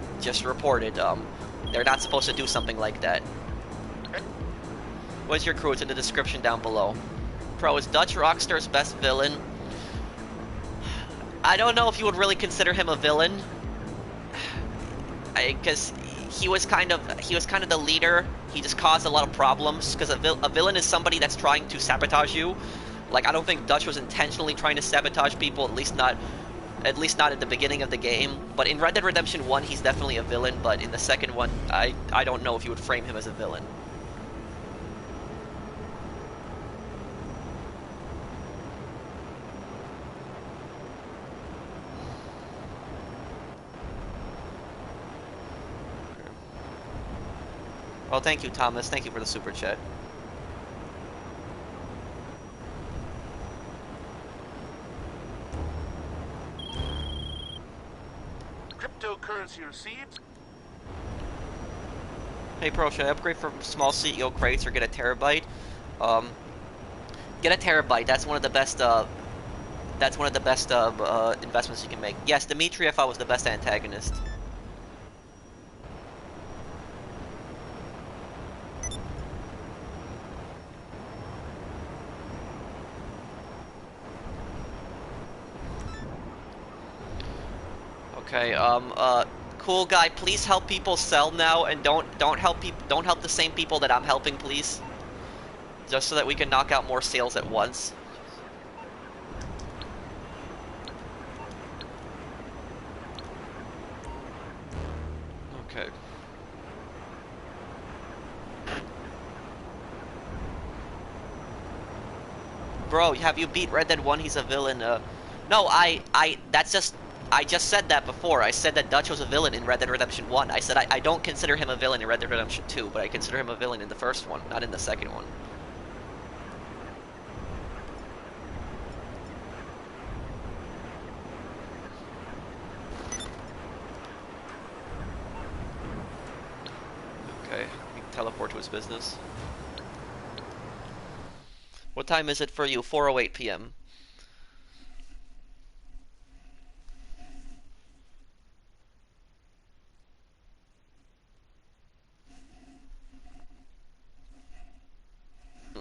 report it. They're not supposed to do something like that. What's your crew? It's in the description down below. Pro, is Dutch Rockstar's best villain? I don't know if you would really consider him a villain, because he was kind of the leader. He just caused a lot of problems, because a villain is somebody that's trying to sabotage you. Like, I don't think Dutch was intentionally trying to sabotage people, at least not at the beginning of the game. But in Red Dead Redemption 1, he's definitely a villain, but in the second one, I don't know if you would frame him as a villain. Well, thank you, Thomas. Thank you for the super chat. Cryptocurrency received. Hey, Pro, should I upgrade from small CEO crates or get a terabyte? Get a terabyte. That's one of the best. That's one of the best investments you can make. Yes, Dimitri, I thought was the best antagonist. Okay, cool guy, please help people sell now, and don't help the same people that I'm helping, please. Just so that we can knock out more sales at once. Okay. Bro, have you beat Red Dead 1? He's a villain. No, I just said that before. I said that Dutch was a villain in Red Dead Redemption 1. I said I don't consider him a villain in Red Dead Redemption 2, but I consider him a villain in the first one, not in the second one. Okay, he can teleport to his business. What time is it for you? 4:08 p.m.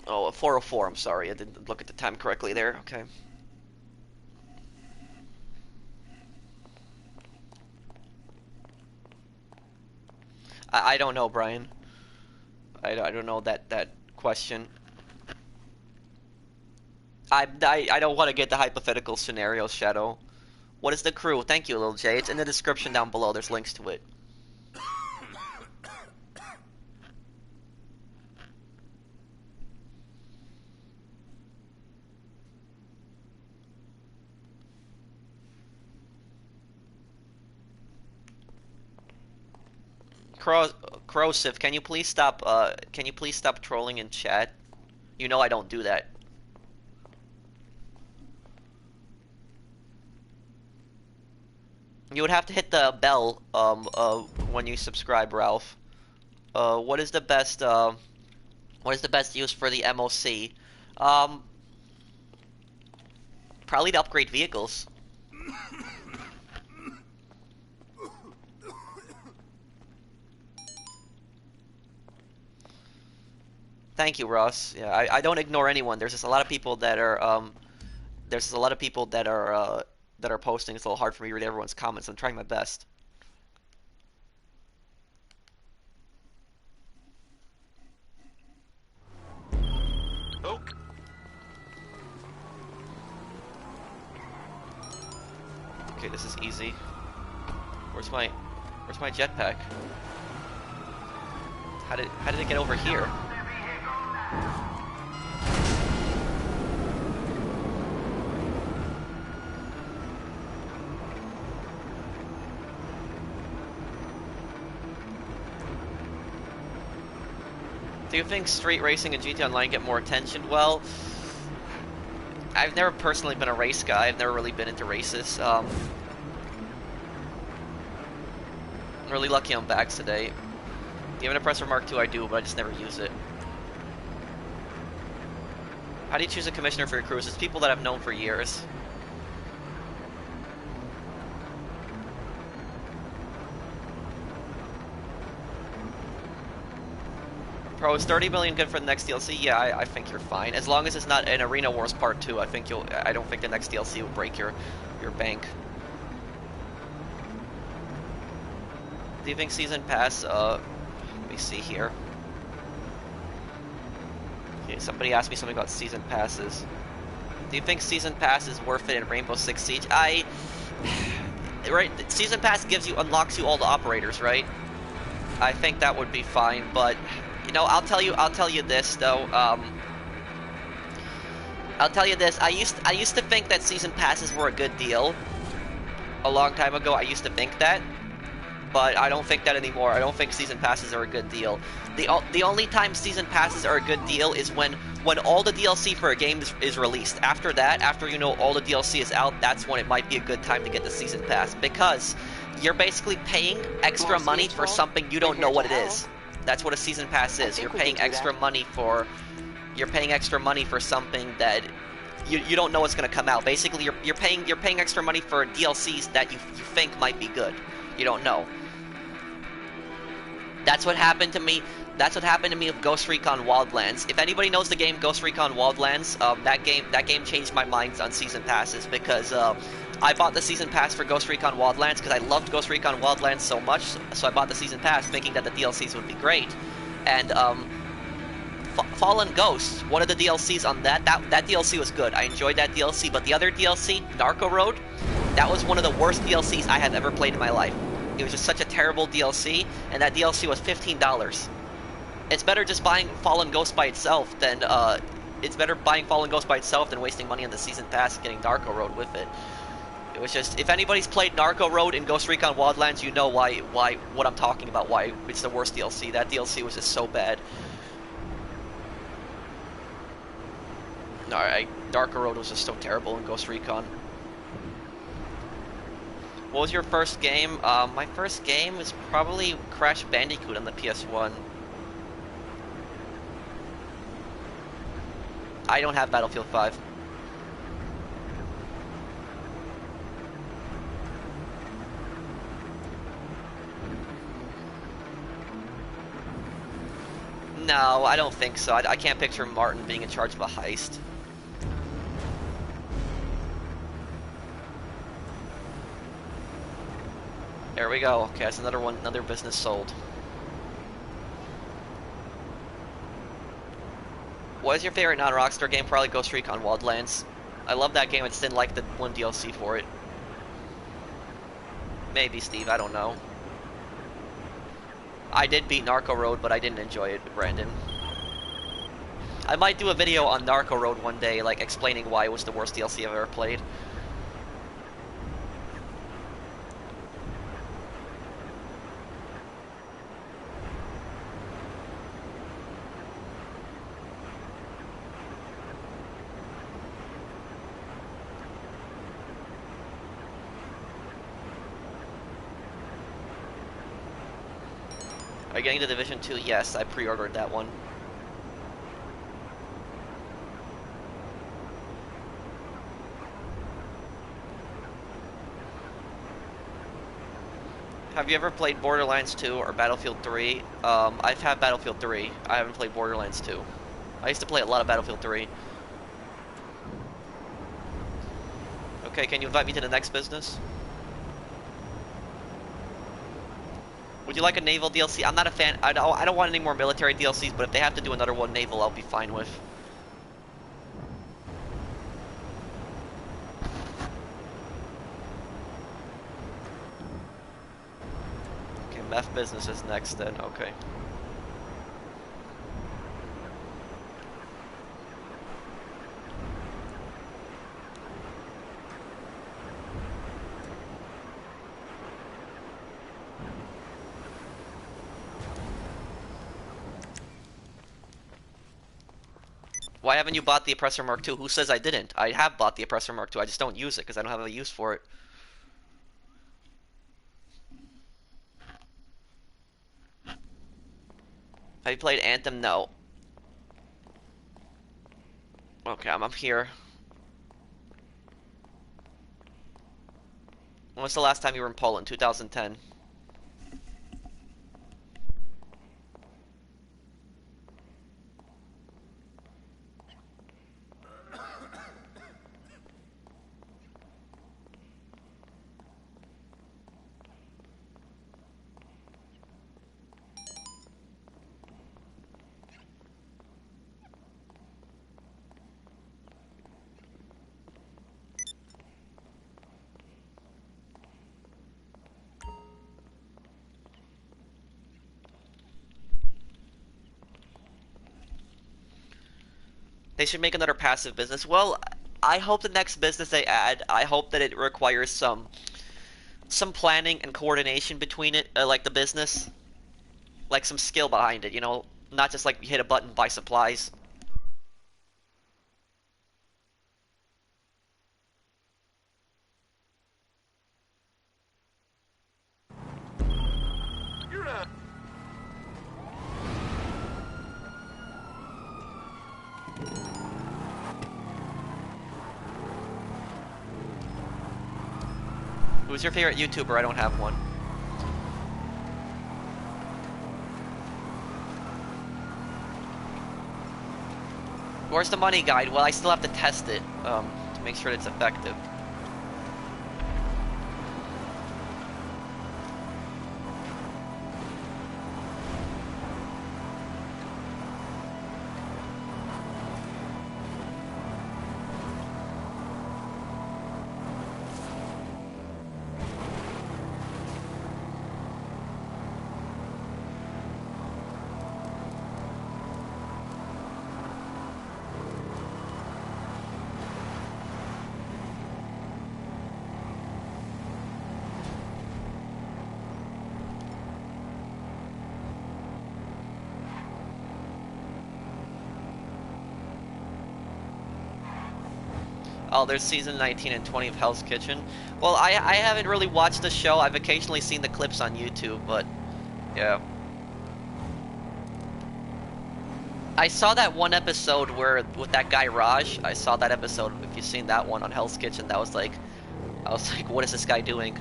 Oh, 4:04, I'm sorry. I didn't look at the time correctly there. Okay. I don't know, Brian. I don't know that question. I don't want to get the hypothetical scenario, Shadow. What is the crew? Thank you, Lil J. It's in the description down below. There's links to it. Crowsif, can you please stop trolling in chat? You know I don't do that. You would have to hit the bell when you subscribe, Ralph. What is the best use for the MOC? Probably to upgrade vehicles. Thank you, Ross. Yeah, I don't ignore anyone. There's just a lot of people that are that are posting. It's a little hard for me to read everyone's comments. I'm trying my best. Okay. Okay, this is easy. Where's my jetpack? How did it get over here? Do you think street racing and GT Online get more attention? Well, I've never personally been a race guy. I've never really been into races. I'm really lucky I'm back today. Even a Presser Mark II I do, but I just never use it. How do you choose a commissioner for your crews? It's people that I've known for years. Pro, is 30 million good for the next DLC? Yeah, I think you're fine. As long as it's not an Arena Wars Part 2, I don't think the next DLC will break your bank. Do you think Season Pass, let me see here. Okay, somebody asked me something about Season Passes. Do you think Season Pass is worth it in Rainbow Six Siege? Right, Season Pass unlocks you all the operators, right? I think that would be fine, but you know, I'll tell you this though. I'll tell you this. I used to think that season passes were a good deal. A long time ago, I used to think that, but I don't think that anymore. I don't think season passes are a good deal. The only time season passes are a good deal is when all the DLC for a game is released. After that, after you know all the DLC is out, that's when it might be a good time to get the season pass, because you're basically paying extra money for something you don't know what it is. That's what a season pass is. You're paying extra money for something that you don't know what's going to come out. Basically, you're paying extra money for DLCs that you think might be good. You don't know. That's what happened to me. That's what happened to me with Ghost Recon Wildlands. If anybody knows the game Ghost Recon Wildlands, that game changed my mind on season passes, because I bought the season pass for Ghost Recon Wildlands because I loved Ghost Recon Wildlands so much. So I bought the season pass thinking that the DLCs would be great. And Fallen Ghost, one of the DLCs on that DLC was good. I enjoyed that DLC, but the other DLC, Narco Road, that was one of the worst DLCs I have ever played in my life. It was just such a terrible DLC, and that DLC was $15. It's better just buying Fallen Ghost by itself than it's better buying Fallen Ghost by itself than wasting money on the season pass and getting Narco Road with it. It was just, if anybody's played Narco Road in Ghost Recon Wildlands, you know why what I'm talking about, why it's the worst DLC. That DLC was just so bad. Alright, Narco Road was just so terrible in Ghost Recon. What was your first game? My first game was probably Crash Bandicoot on the PS1. I don't have Battlefield 5. No, I don't think so. I can't picture Martin being in charge of a heist. There we go. Okay, that's another business sold. What is your favorite non-Rockstar game? Probably Ghost Recon Wildlands. I love that game. I just didn't like the one DLC for it. Maybe, Steve. I don't know. I did beat Narco Road, but I didn't enjoy it, Brandon. I might do a video on Narco Road one day, like explaining why it was the worst DLC I've ever played. Are you getting to Division 2? Yes, I pre-ordered that one. Have you ever played Borderlands 2 or Battlefield 3? I've had Battlefield 3. I haven't played Borderlands 2. I used to play a lot of Battlefield 3. Okay, can you invite me to the next business? Would you like a naval DLC? I'm not a fan. I don't want any more military DLCs, but if they have to do another one naval, I'll be fine with. Okay, meth business is next then. Okay. Why haven't you bought the Oppressor Mark II? Who says I didn't? I have bought the Oppressor Mark II. I just don't use it because I don't have a use for it. Have you played Anthem? No. Okay, I'm up here. When was the last time you were in Poland? 2010. They should make another passive business. Well, I hope the next business they add, I hope that it requires some planning and coordination between it, like the business, like some skill behind it, you know, not just like you hit a button, buy supplies. Who's your favorite YouTuber? I don't have one. Where's the money guide? Well, I still have to test it to make sure it's effective. Oh, there's season 19 and 20 of Hell's Kitchen. Well, I haven't really watched the show. I've occasionally seen the clips on YouTube, but yeah. I saw that one episode where with that guy Raj. I saw that episode. If you've seen that one on Hell's Kitchen, that was like, I was like, what is this guy doing?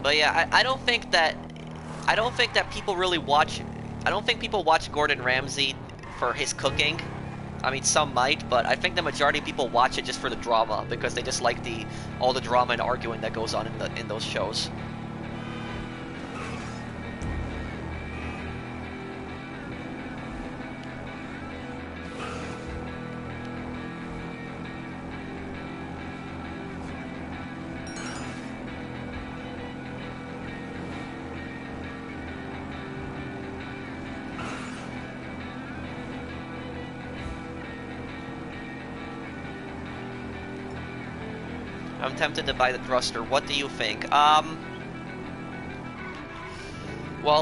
But yeah, I don't think that people really watch. I don't think people watch Gordon Ramsay for his cooking. I mean, some might, but I think the majority of people watch it just for the drama because they just like all the drama and arguing that goes on in those shows. I'm tempted to buy the thruster. What do you think? Well,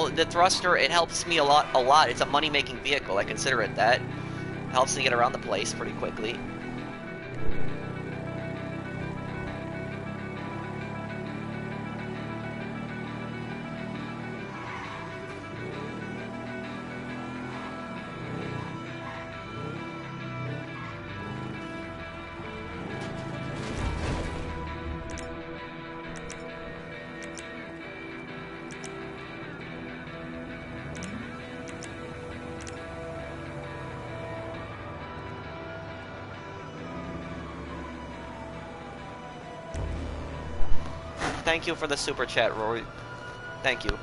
the thruster, it helps me a lot. It's a money-making vehicle. I consider it that. It helps me get around the place pretty quickly. Thank you for the super chat, Rory. Thank you.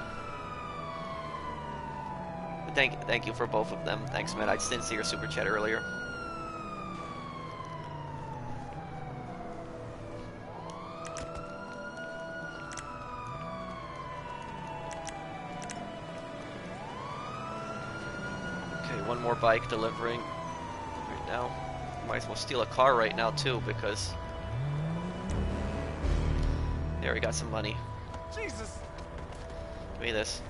Thank you for both of them. Thanks, man. I just didn't see your super chat earlier. Okay, one more bike delivering right now. Might as well steal a car right now too, because there, we got some money. Jesus! Give me this.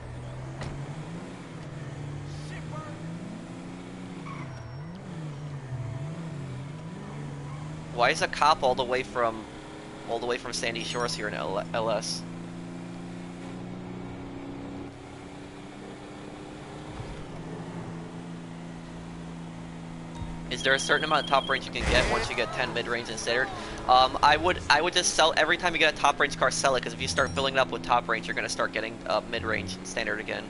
Why is a cop all the way from Sandy Shores here in LS? Is there a certain amount of top range you can get once you get 10 mid-range and standard? I would just sell every time you get a top range car, sell it, because if you start filling it up with top range, you're gonna start getting mid-range and standard again.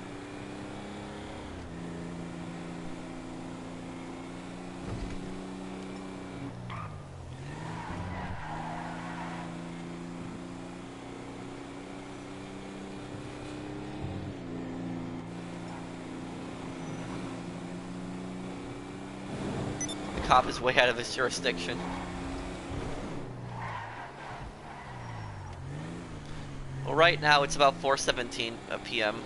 Cop is way out of his jurisdiction. Well, right now it's about 4:17 p.m.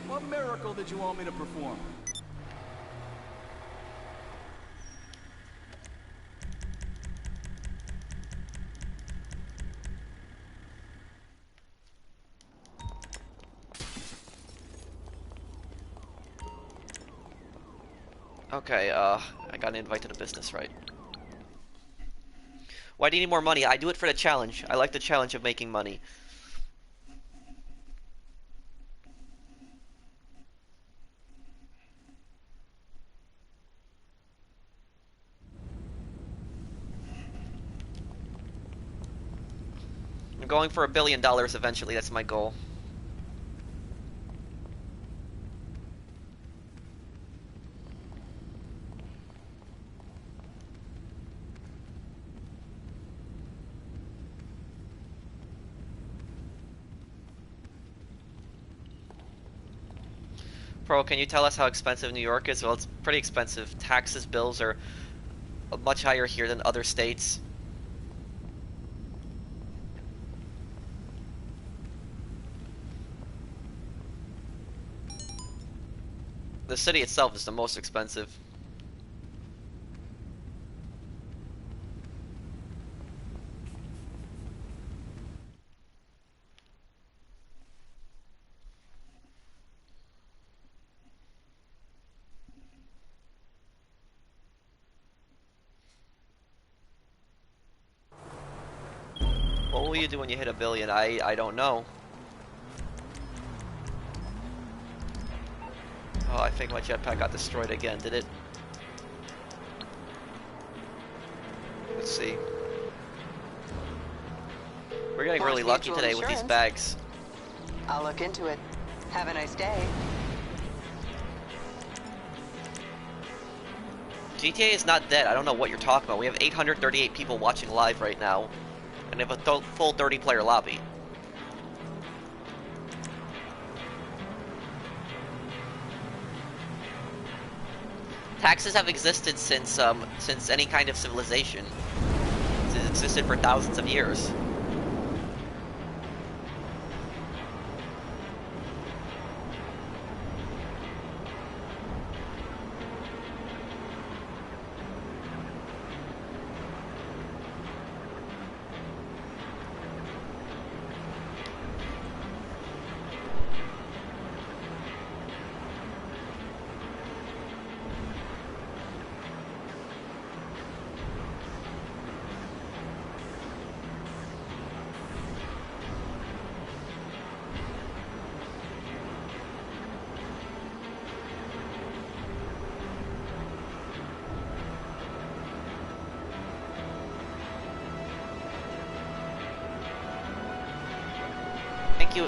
What miracle did you want me to perform? Okay, I got an invite to the business, right? Why do you need more money? I do it for the challenge. I like the challenge of making money. I'm going for $1 billion eventually. That's my goal. Pro, can you tell us how expensive New York is? Well, it's pretty expensive. Taxes, bills are much higher here than other states. The city itself is the most expensive. What will you do when you hit 1 billion? I don't know. Oh, I think my jetpack got destroyed again, did it? Let's see. We're getting really lucky today with these bags. I'll look into it. Have a nice day. GTA is not dead. I don't know what you're talking about. We have 838 people watching live right now. And we have a full 30-player lobby. Taxes have existed since any kind of civilization. It's existed for thousands of years.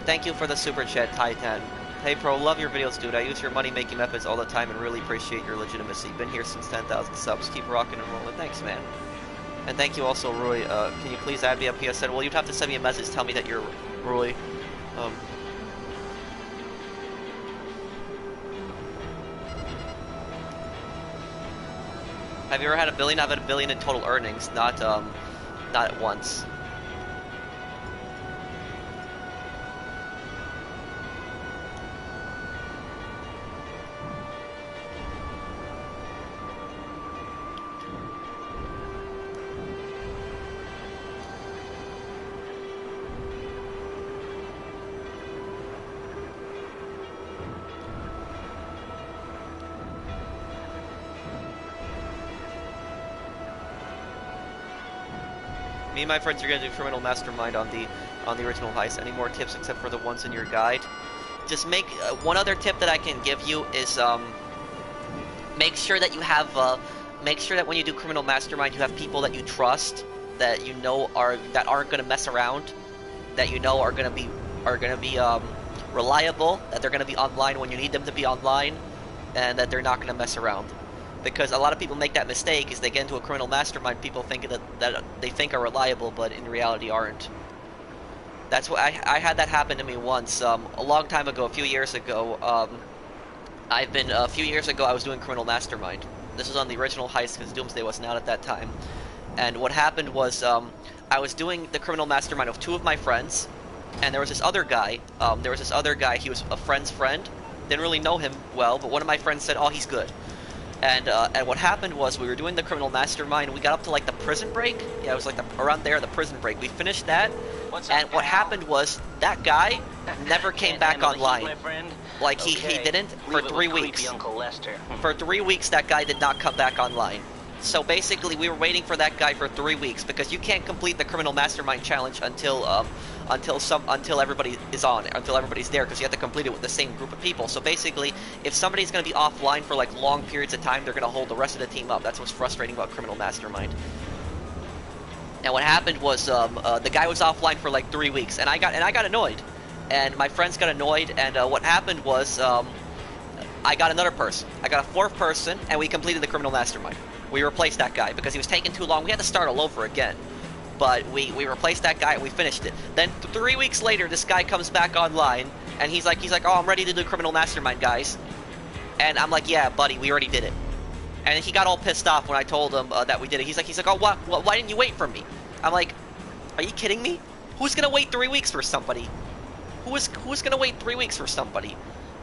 Thank you for the super chat, Titan. Hey pro, love your videos, dude. I use your money making methods all the time and really appreciate your legitimacy. Been here since 10,000 subs. Keep rocking and rolling. Thanks, man. And thank you also, Roy. Can you please add me up PSN? Well, you'd have to send me a message, tell me that you're Roy. Have you ever had 1 billion? I've had 1 billion in total earnings, not at once. Me and my friends are gonna do Criminal Mastermind on the original heist. Any more tips except for the ones in your guide? Just make one other tip that I can give you is make sure that you have make sure that when you do Criminal Mastermind you have people that you trust, that you know aren't gonna mess around, that you know are gonna be reliable, that they're gonna be online when you need them to be online, and that they're not gonna mess around. Because a lot of people make that mistake is they get into a criminal mastermind, people think that they think are reliable, but in reality aren't. That's what I had that happen to me once, a long time ago, a few years ago. A few years ago I was doing criminal mastermind. This was on the original heist because Doomsday wasn't out at that time. And what happened was I was doing the criminal mastermind with 2 of my friends, and there was this other guy. He was a friend's friend. Didn't really know him well, but one of my friends said, "Oh, he's good." And what happened was we were doing the criminal mastermind. We got up to like the prison break. Yeah, it was like around there, the prison break. We finished that, and what happened was that guy never came back online. Like he didn't for 3 weeks. For 3 weeks, that guy did not come back online. So basically, we were waiting for that guy for 3 weeks because you can't complete the criminal mastermind challenge until everybody is on, until everybody's there, because you have to complete it with the same group of people. So basically, if somebody's going to be offline for like long periods of time, they're going to hold the rest of the team up. That's what's frustrating about criminal mastermind. And what happened was the guy was offline for like 3 weeks, and I got annoyed, and my friends got annoyed, and what happened was I got another person. I got a 4th person, and we completed the criminal mastermind. We replaced that guy because he was taking too long. We had to start all over again. But we replaced that guy and we finished it. Then 3 weeks later, this guy comes back online and he's like, "Oh, I'm ready to do criminal mastermind, guys." And I'm like, "Yeah, buddy, we already did it." And he got all pissed off when I told him that we did it. He's like, "Oh, what? Why didn't you wait for me?" I'm like, "Are you kidding me? Who's gonna wait 3 weeks for somebody? Who's gonna wait 3 weeks for somebody?"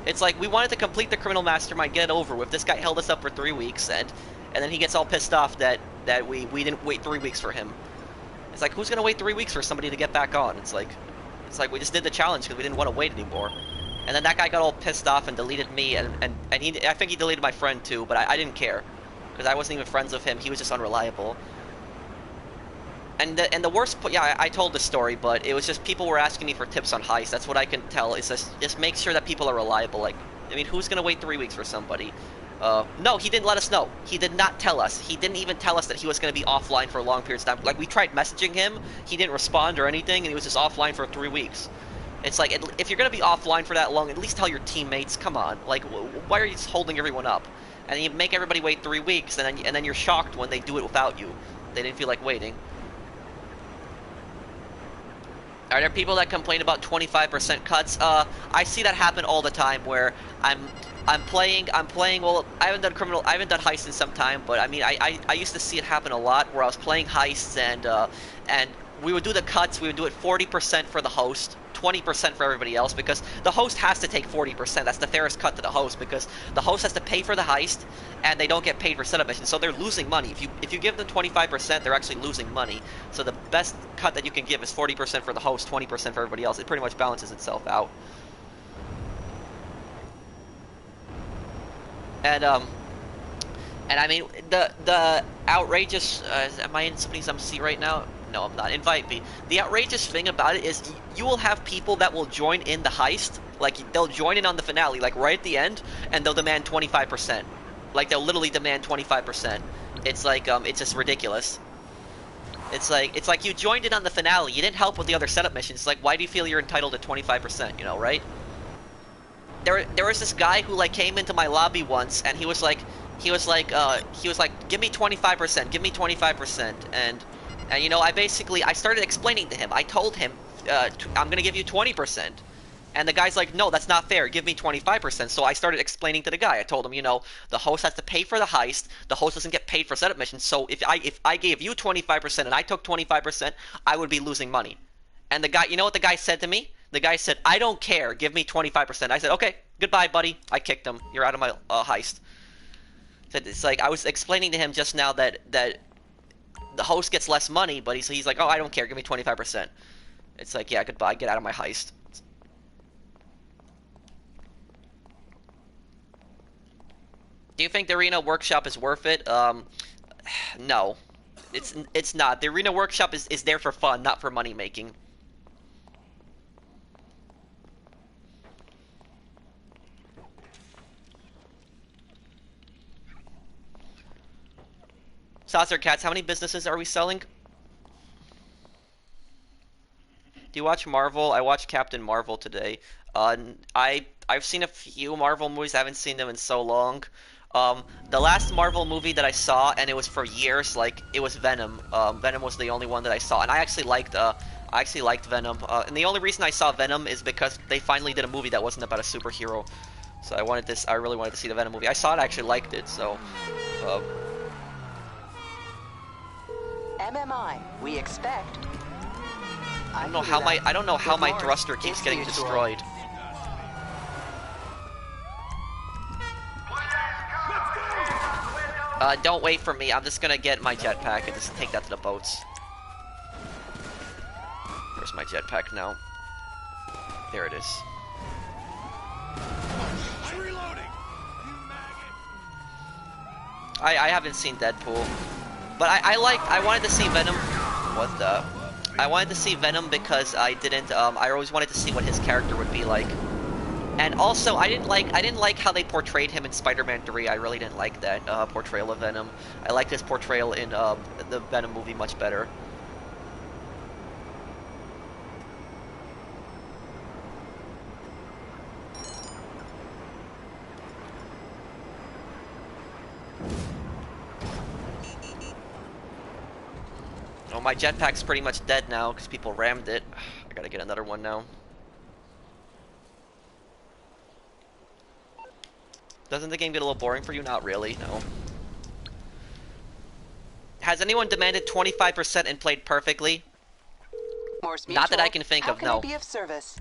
It's like we wanted to complete the criminal mastermind, get it over with. This guy held us up for 3 weeks, and then he gets all pissed off that we didn't wait 3 weeks for him. It's like, who's gonna wait 3 weeks for somebody to get back on? It's like we just did the challenge because we didn't want to wait anymore. And then that guy got all pissed off and deleted me, and I think he deleted my friend too, but I didn't care because I wasn't even friends with him. He was just unreliable. And the worst, yeah, I told the story, but it was just people were asking me for tips on heists. That's what I can tell. Is just make sure that people are reliable. Like, I mean, who's gonna wait 3 weeks for somebody? No, he didn't let us know. He did not tell us. He didn't even tell us that he was gonna be offline for long periods of time. Like, we tried messaging him, he didn't respond or anything, and he was just offline for 3 weeks. It's like, if you're gonna be offline for that long, at least tell your teammates. Come on, like, why are you just holding everyone up? And you make everybody wait 3 weeks, and then you're shocked when they do it without you. They didn't feel like waiting. Are there people that complain about 25% cuts? I see that happen all the time where I'm playing, well, I haven't done heists in some time, but I mean, I used to see it happen a lot where I was playing heists and we would do the cuts, we would do it 40% for the host, 20% for everybody else, because the host has to take 40%. That's the fairest cut to the host, because the host has to pay for the heist, and they don't get paid for setup missions, so they're losing money. If you give them 25%, they're actually losing money. So the best cut that you can give is 40% for the host, 20% for everybody else. It pretty much balances itself out. And I mean, the outrageous, am I in somebody's MC right now? No, I'm not. Invite me. The outrageous thing about it is you will have people that will join in the heist. Like, they'll join in on the finale, like, right at the end, and they'll demand 25%. Like, they'll literally demand 25%. It's like, it's just ridiculous. It's like you joined in on the finale. You didn't help with the other setup missions. It's like, why do you feel you're entitled to 25%, you know, right? There was this guy who, like, came into my lobby once, and he was like, give me 25%, give me 25%, and you know, I started explaining to him. I told him, I'm gonna give you 20%. And the guy's like, no, that's not fair. Give me 25%. So I started explaining to the guy. I told him, you know, the host has to pay for the heist. The host doesn't get paid for setup missions. So if I gave you 25% and I took 25%, I would be losing money. And the guy, you know what the guy said to me? The guy said, I don't care. Give me 25%. I said, okay, goodbye, buddy. I kicked him. You're out of my heist. It's like, I was explaining to him just now that the host gets less money, but he's like, oh, I don't care, give me 25%. It's like, yeah, goodbye, get out of my heist. Do you think the Arena Workshop is worth it? No. It's not. The Arena Workshop is there for fun, not for money making. Saucer Cats, how many businesses are we selling? Do you watch Marvel? I watched Captain Marvel today. I've seen a few Marvel movies. I haven't seen them in so long. The last Marvel movie that I saw, and it was for years, like, it was Venom. Venom was the only one that I saw, and I actually liked Venom. And the only reason I saw Venom is because they finally did a movie that wasn't about a superhero. So I really wanted to see the Venom movie. I saw it, I actually liked it. So. MMI, we expect. I don't know how my thruster keeps getting destroyed. Don't wait for me. I'm just gonna get my jetpack and just take that to the boats. Where's my jetpack now? There it is. I'm reloading. I haven't seen Deadpool, but I wanted to see Venom. What the? I wanted to see Venom because I always wanted to see what his character would be like. And also, I didn't like how they portrayed him in Spider-Man 3. I really didn't like that portrayal of Venom. I liked his portrayal in the Venom movie much better. Oh, my jetpack's pretty much dead now because people rammed it. I gotta get another one now. Doesn't the game get a little boring for you? Not really, no. Has anyone demanded 25% and played perfectly? Morse Not that Mutual, I can think how of, can no. I be of service?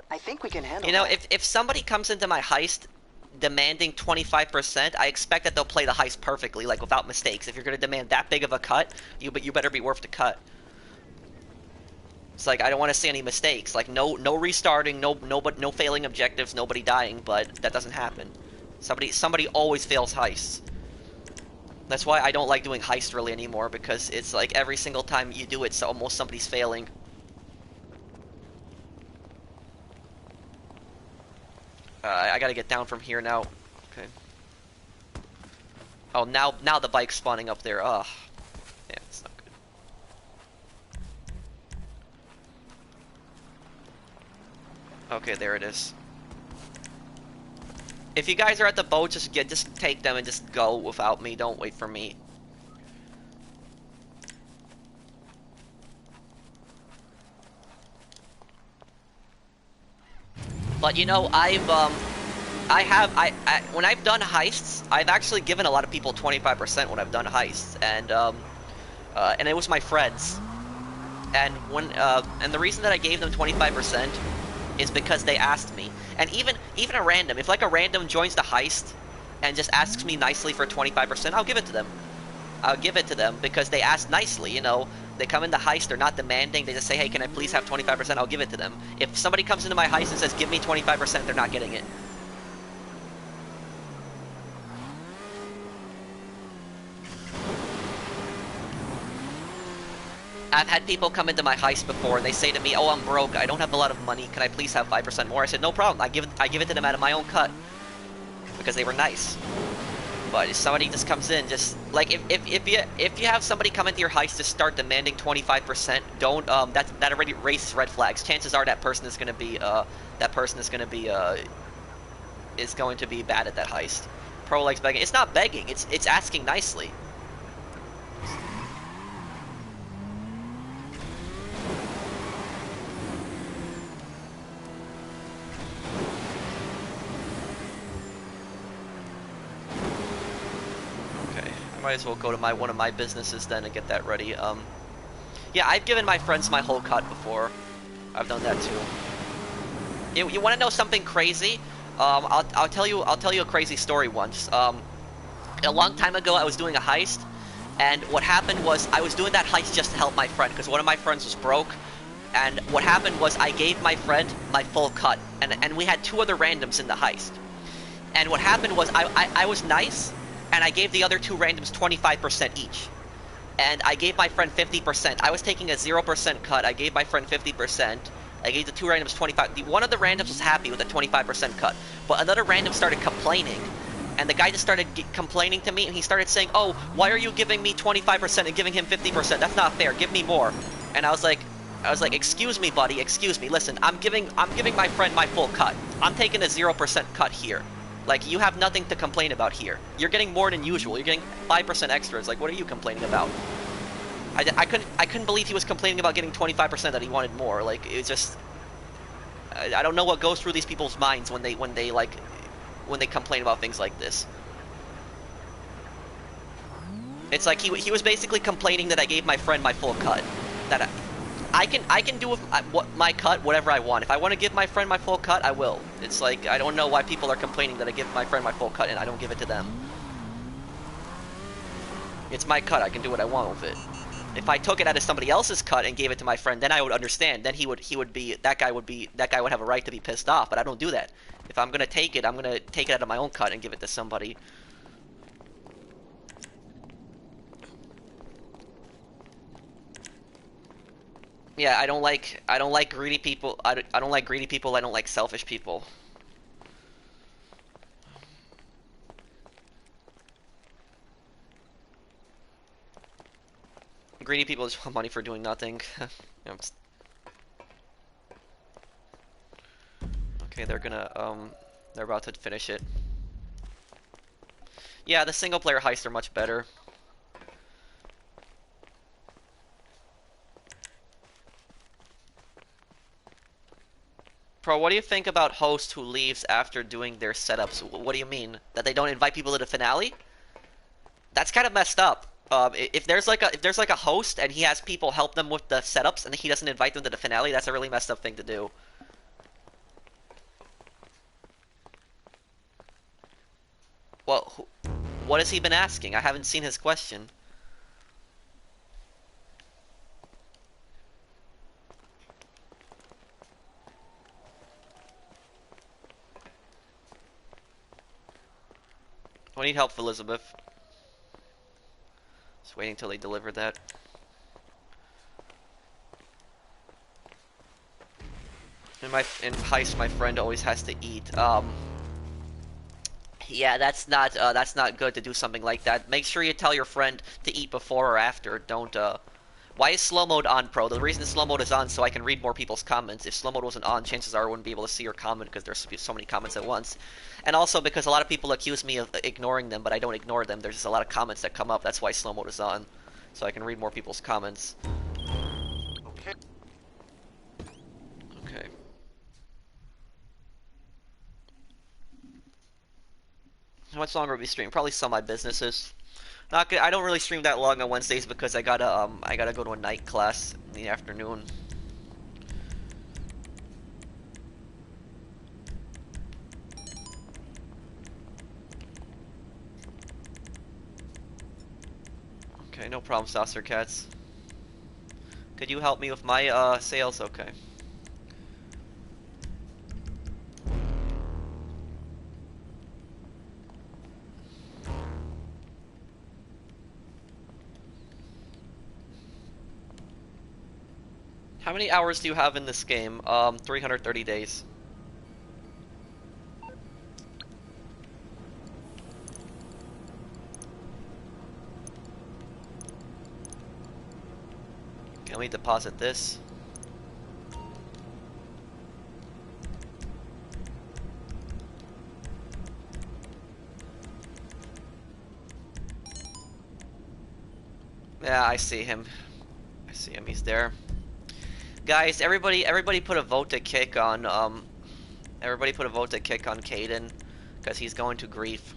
I think we can handle You know, that. if somebody comes into my heist demanding 25%, I expect that they'll play the heist perfectly, like without mistakes. If you're going to demand that big of a cut, you better be worth the cut. It's like, I don't want to see any mistakes. Like, no restarting, no failing objectives, nobody dying, but that doesn't happen. Somebody always fails heists. That's why I don't like doing heist really anymore, because it's like every single time you do it, so almost somebody's failing. I gotta get down from here now. Okay. Oh, now the bike's spawning up there. Ugh. Yeah, it's not good. Okay, there it is. If you guys are at the boat, just take them and just go without me. Don't wait for me. But you know, when I've done heists, I've actually given a lot of people 25% when I've done heists, and it was my friends. And and the reason that I gave them 25% is because they asked me. And even a random, if like a random joins the heist and just asks me nicely for 25%, I'll give it to them. I'll give it to them because they asked nicely, you know. They come in the heist, they're not demanding, they just say, hey, can I please have 25%? I'll give it to them. If somebody comes into my heist and says, give me 25%, they're not getting it. I've had people come into my heist before and they say to me, oh, I'm broke, I don't have a lot of money, can I please have 5% more? I said, no problem, I give it to them out of my own cut. Because they were nice. But if somebody just comes in, just like if you have somebody come into your heist to start demanding 25%, don't that already raises red flags. Chances are that person is going to be bad at that heist. Pro likes begging. It's not begging. It's asking nicely. Might as well go to one of my businesses then and get that ready. Yeah, I've given my friends my whole cut before. I've done that too. You want to know something crazy? I'll tell you a crazy story once. A long time ago, I was doing a heist, and what happened was I was doing that heist just to help my friend because one of my friends was broke. And what happened was I gave my friend my full cut, and we had two other randoms in the heist. And what happened was I was nice. And I gave the other two randoms 25% each. And I gave my friend 50%. I was taking a 0% cut. I gave my friend 50%. I gave the two randoms 25%. One of the randoms was happy with the 25% cut. But another random started complaining. And the guy just started complaining to me. And he started saying, oh, why are you giving me 25% and giving him 50%? That's not fair. Give me more. And I was like, excuse me, buddy. Excuse me. Listen, I'm giving my friend my full cut. I'm taking a 0% cut here. Like, you have nothing to complain about here. You're getting more than usual. You're getting 5% extras. Like, what are you complaining about? I couldn't believe he was complaining about getting 25% that he wanted more. Like, it's just... I don't know what goes through these people's minds when they complain about things like this. It's like he was basically complaining that I gave my friend my full cut. That I can do with my cut whatever I want. If I want to give my friend my full cut, I will. It's like, I don't know why people are complaining that I give my friend my full cut and I don't give it to them. It's my cut. I can do what I want with it. If I took it out of somebody else's cut and gave it to my friend, then I would understand. Then that guy would have a right to be pissed off. But I don't do that. If I'm gonna take it, I'm gonna take it out of my own cut and give it to somebody. Yeah, I don't like greedy people. I don't like greedy people. I don't like selfish people. Greedy people just want money for doing nothing. Okay, they're about to finish it. Yeah, the single player heists are much better. Pro, what do you think about hosts who leaves after doing their setups? What do you mean? That they don't invite people to the finale? That's kind of messed up. If there's like a host and he has people help them with the setups and he doesn't invite them to the finale, that's a really messed up thing to do. Well, what has he been asking? I haven't seen his question. I need help, Elizabeth. Just waiting till they deliver that. In heist, my friend always has to eat. Yeah, that's not good to do something like that. Make sure you tell your friend to eat before or after. Don't Why is slow mode on, Pro? The reason slow mode is on so I can read more people's comments. If slow mode wasn't on, chances are I wouldn't be able to see your comment because there's so many comments at once. And also because a lot of people accuse me of ignoring them, but I don't ignore them. There's just a lot of comments that come up. That's why slow mode is on, so I can read more people's comments. Okay. Okay. How much longer will we stream? Probably some of my businesses. Not good. I don't really stream that long on Wednesdays because I gotta go to a night class in the afternoon. Okay, no problem, Saucer Cats. Could you help me with my sales? Okay. How many hours do you have in this game? 330 days. Can we deposit this? Yeah, I see him. I see him. He's there. Guys, everybody put a vote to kick on everybody put a vote to kick on Caden because he's going to grief.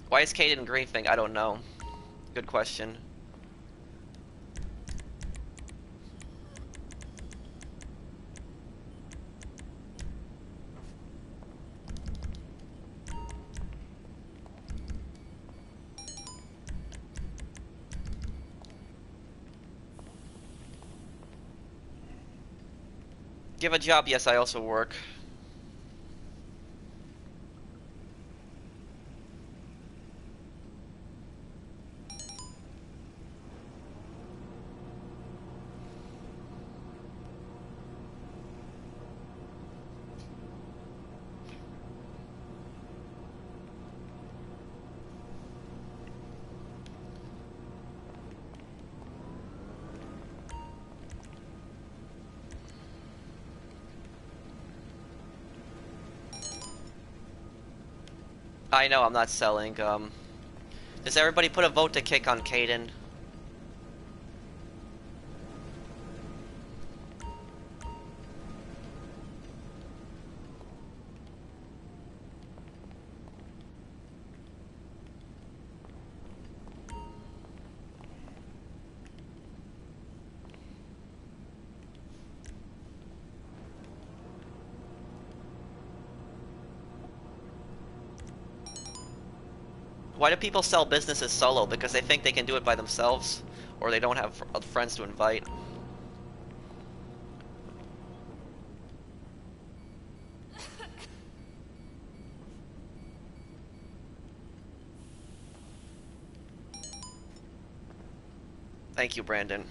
Why is Caden griefing? I don't know. Good question. Give a job. Yes, I also work. I know I'm not selling. Does everybody put a vote to kick on Caden? Why do people sell businesses solo? Because they think they can do it by themselves, or they don't have friends to invite. Thank you, Brandon.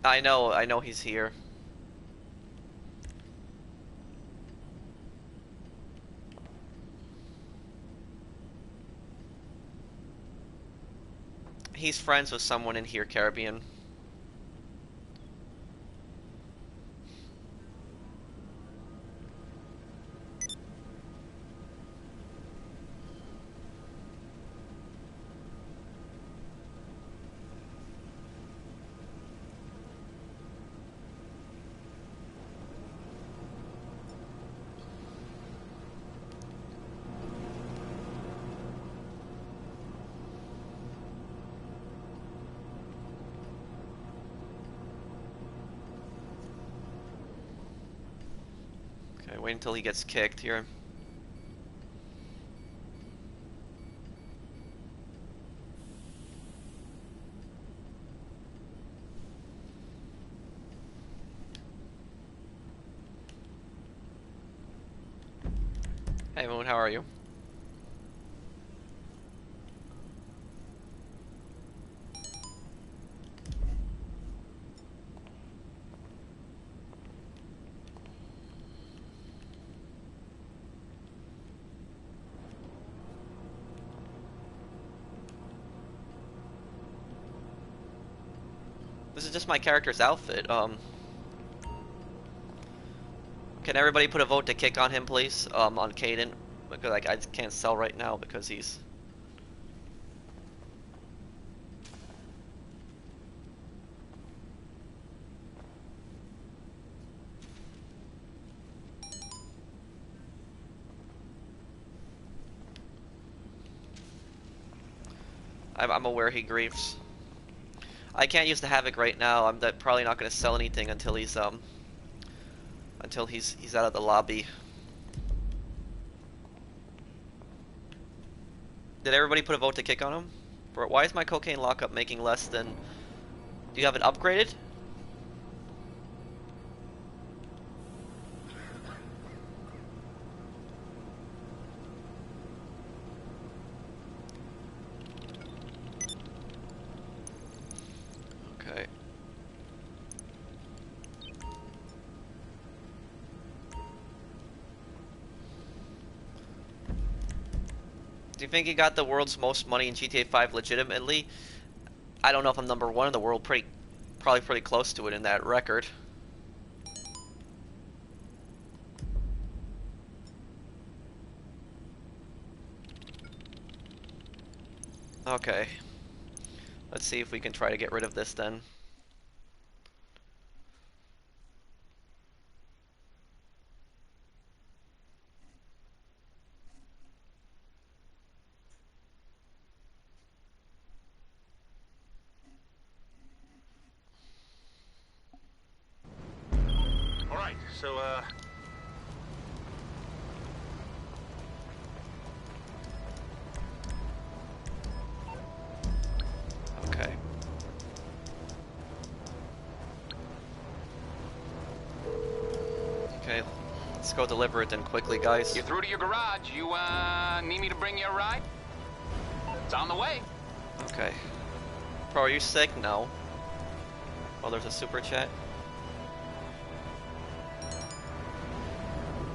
I know he's here. He's friends with someone in here, Caribbean. Okay, wait until he gets kicked here. Hey Moon, how are you? This is just my character's outfit. Can everybody put a vote to kick on him, please? On Caden, because like I just can't sell right now because he's. I'm aware he grieves. I can't use the Havoc right now. I'm probably not going to sell anything until he's out of the lobby. Did everybody put a vote to kick on him? Why is my cocaine lockup making less than? Do you have it upgraded? Okay. Do you think he got the world's most money in GTA 5 legitimately? I don't know if I'm number one in the world. Probably pretty close to it in that record. Okay. Let's see if we can try to get rid of this then. Alright, so, Okay. Okay, let's go deliver it then quickly, guys. You're through to your garage. You, need me to bring you a ride? It's on the way. Okay. Bro, are you sick? No. Oh, there's a super chat.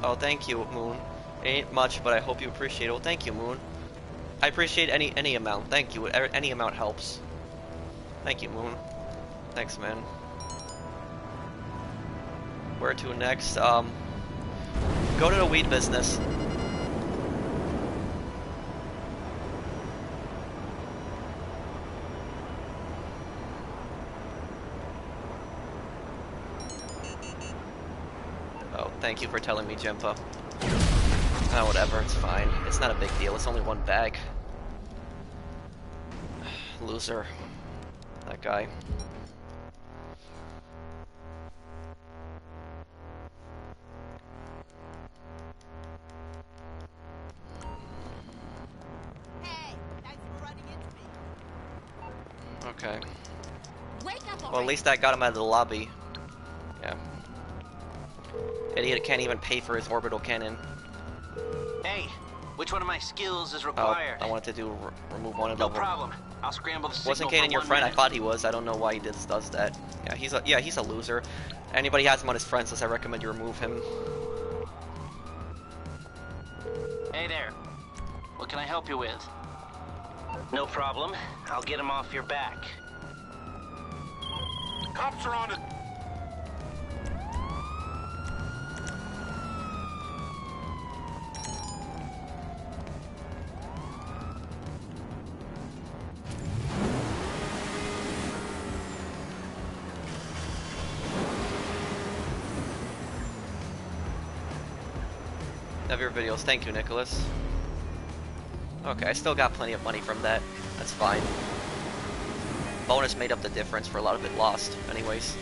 Oh, thank you, Moon. Ain't much, but I hope you appreciate it. Well, thank you, Moon. I appreciate any amount. Thank you. Any amount helps. Thank you, Moon. Thanks, man. Where to next? Go to the weed business. Oh, thank you for telling me, Jimpa. Oh, whatever, it's fine. It's not a big deal, it's only one bag. Loser. That guy. Hey, thanks for running into me. Okay. Wake up Well, at least that got him out of the lobby. Yeah. Idiot can't even pay for his orbital cannon. hey, Which one of my skills is Oh, required? I wanted to do remove one of No them. problem. I'll scramble the signal Wasn't for Kanan your 1 friend? I minute. thought he was. I don't know why he does that. Yeah, he's a loser. Anybody has him on his friends list, I recommend you remove him. Hey there. What can I help you with? No problem. I'll get him off your back. Cops are on it. Of your videos. Thank you, Nicholas. Okay, I still got plenty of money from that. That's fine. Bonus made up the difference for a lot of it lost, anyways.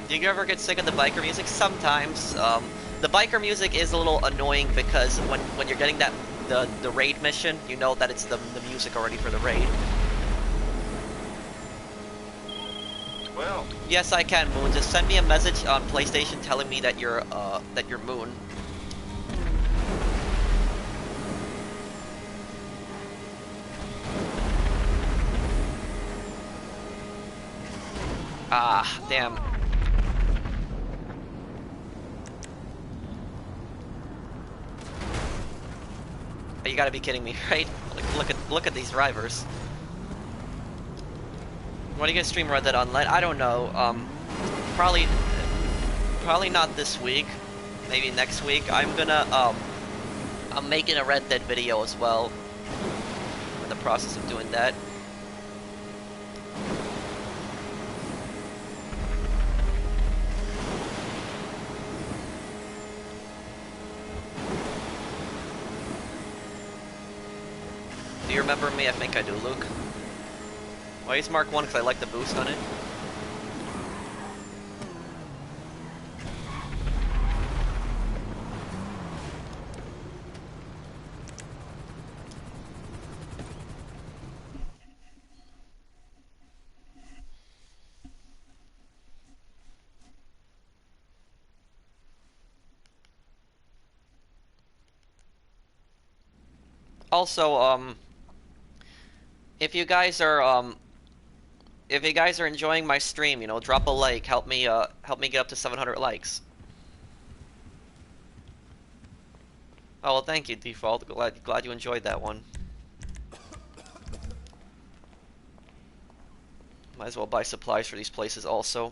Do you ever get sick of the biker music? Sometimes. The biker music is a little annoying because when you're getting that the raid mission, you know that it's the music already for the raid. Well, Yes, I can, Moon. Just send me a message on PlayStation telling me that you're Moon. Ah, damn. You gotta be kidding me, right? Look at these drivers. When are you gonna stream Red Dead Online? I don't know. Probably not this week. Maybe next week. I'm making a Red Dead video as well. I'm in the process of doing that. Do you remember me? I think I do, Luke. Why is Mark 1? Because I like the boost on it. Also, if you guys are enjoying my stream, you know, drop a like, help me get up to 700 likes. Oh well, thank you, Default. Glad you enjoyed that one. Might as well buy supplies for these places also.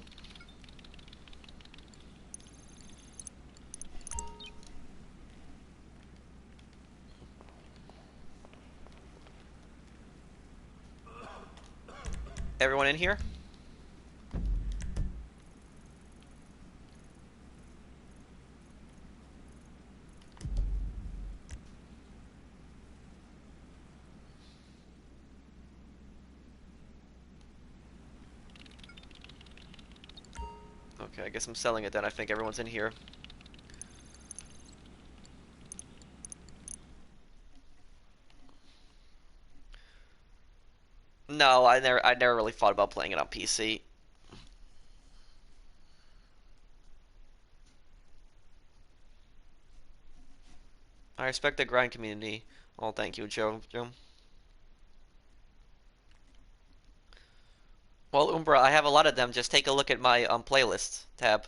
Everyone in here? Okay, I guess I'm selling it then. I think everyone's in here. No, I never really thought about playing it on PC. I respect the grind community. Oh, thank you, Joe. Well, Umbra, I have a lot of them. Just take a look at my playlists tab.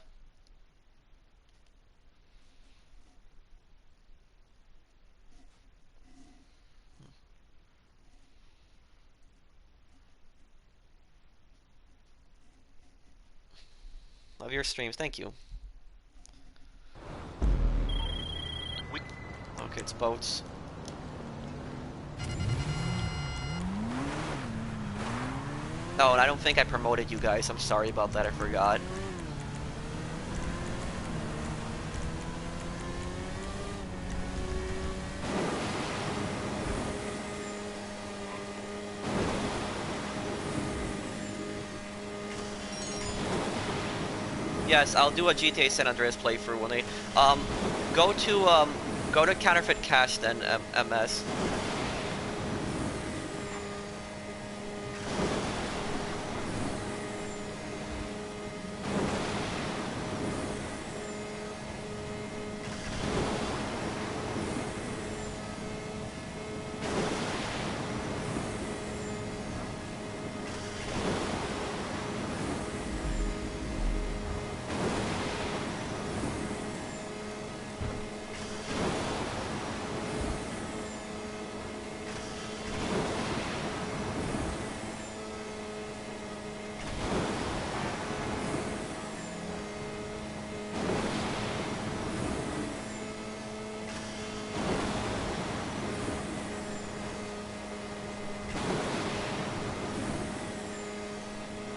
Love your streams. Thank you. Okay, it's boats. Oh, and I don't think I promoted you guys. I'm sorry about that. I forgot. Yes, I'll do a GTA San Andreas playthrough when they go to Counterfeit Cash then MS.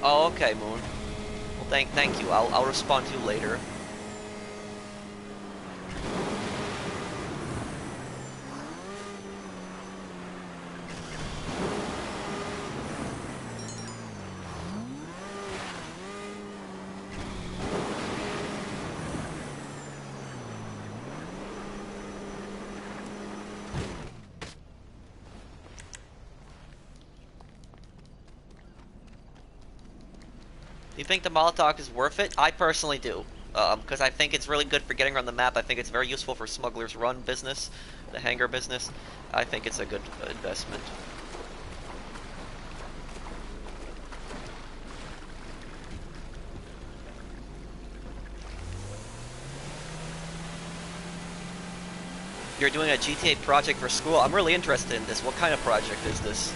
Oh, okay, Moon. Well, thank you. I'll respond to you later. Do you think the Molotov is worth it? I personally do. Because I think it's really good for getting around the map. I think it's very useful for Smuggler's Run business, the hangar business. I think it's a good investment. You're doing a GTA project for school? I'm really interested in this. What kind of project is this?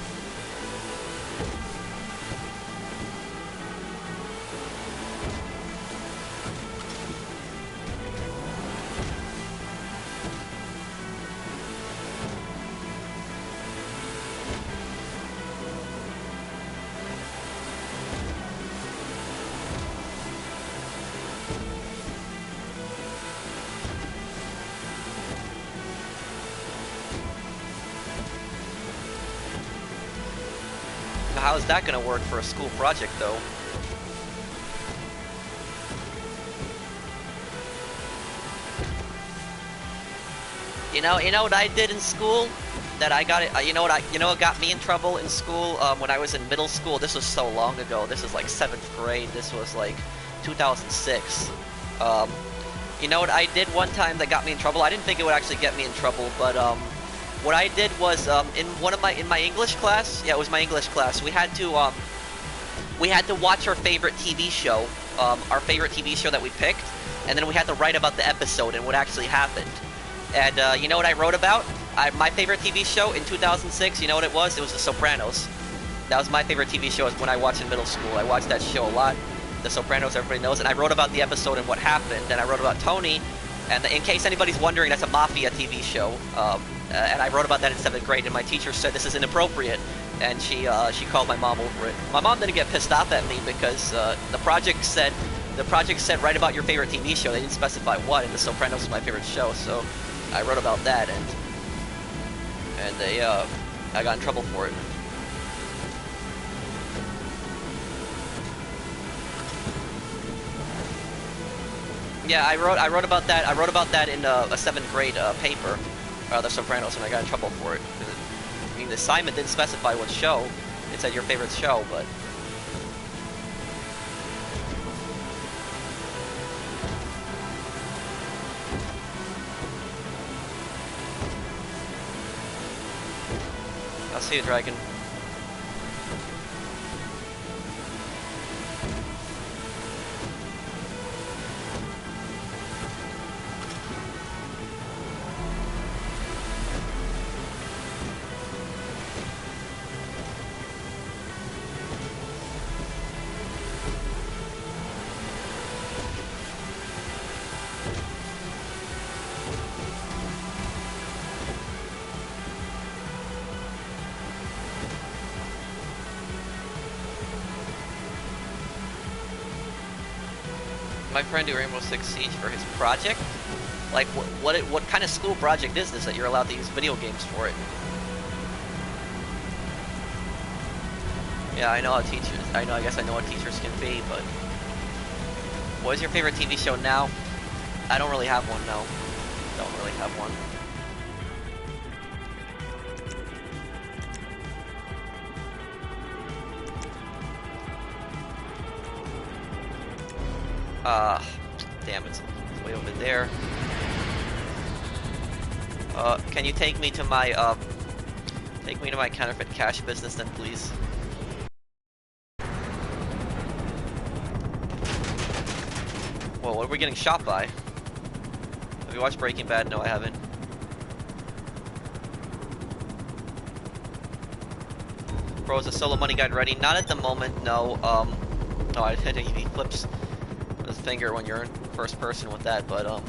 How is that going to work for a school project, though? You know what I did in school? That I got it. You know what got me in trouble in school when I was in middle school. This was so long ago. This was like 7th grade. This was like 2006. You know what I did one time that got me in trouble? I didn't think it would actually get me in trouble, but what I did was in my English class. Yeah, it was my English class. We had to watch our favorite TV show, that we picked, and then we had to write about the episode and what actually happened. And you know what I wrote about? My favorite TV show in 2006. You know what it was? It was The Sopranos. That was my favorite TV show when I watched in middle school. I watched that show a lot. The Sopranos, everybody knows. And I wrote about the episode and what happened. And I wrote about Tony. And in case anybody's wondering, that's a Mafia TV show. And I wrote about that in 7th grade, and my teacher said this is inappropriate, and she called my mom over it. My mom didn't get pissed off at me because the project said write about your favorite TV show. They didn't specify what, and The Sopranos was my favorite show, so I wrote about that, and I got in trouble for it. Yeah, I wrote about that. I wrote about that in a 7th grade paper. The Sopranos, and I got in trouble for it. I mean, the assignment didn't specify what show. It said your favorite show, but... I'll see you, Dragon. My friend do Rainbow Six Siege for his project? Like, what kind of school project is this that you're allowed to use video games for it? Yeah, I guess I know how teachers can be, but... What is your favorite TV show now? I don't really have one, no. Don't really have one. Damn it. It's way over there. Can you take me to my, counterfeit cash business then, please? Whoa, what are we getting shot by? Have you watched Breaking Bad? No, I haven't. Bro, is the solo money guide ready? Not at the moment, no. No, I think he flips his finger when you're in first person with that, but,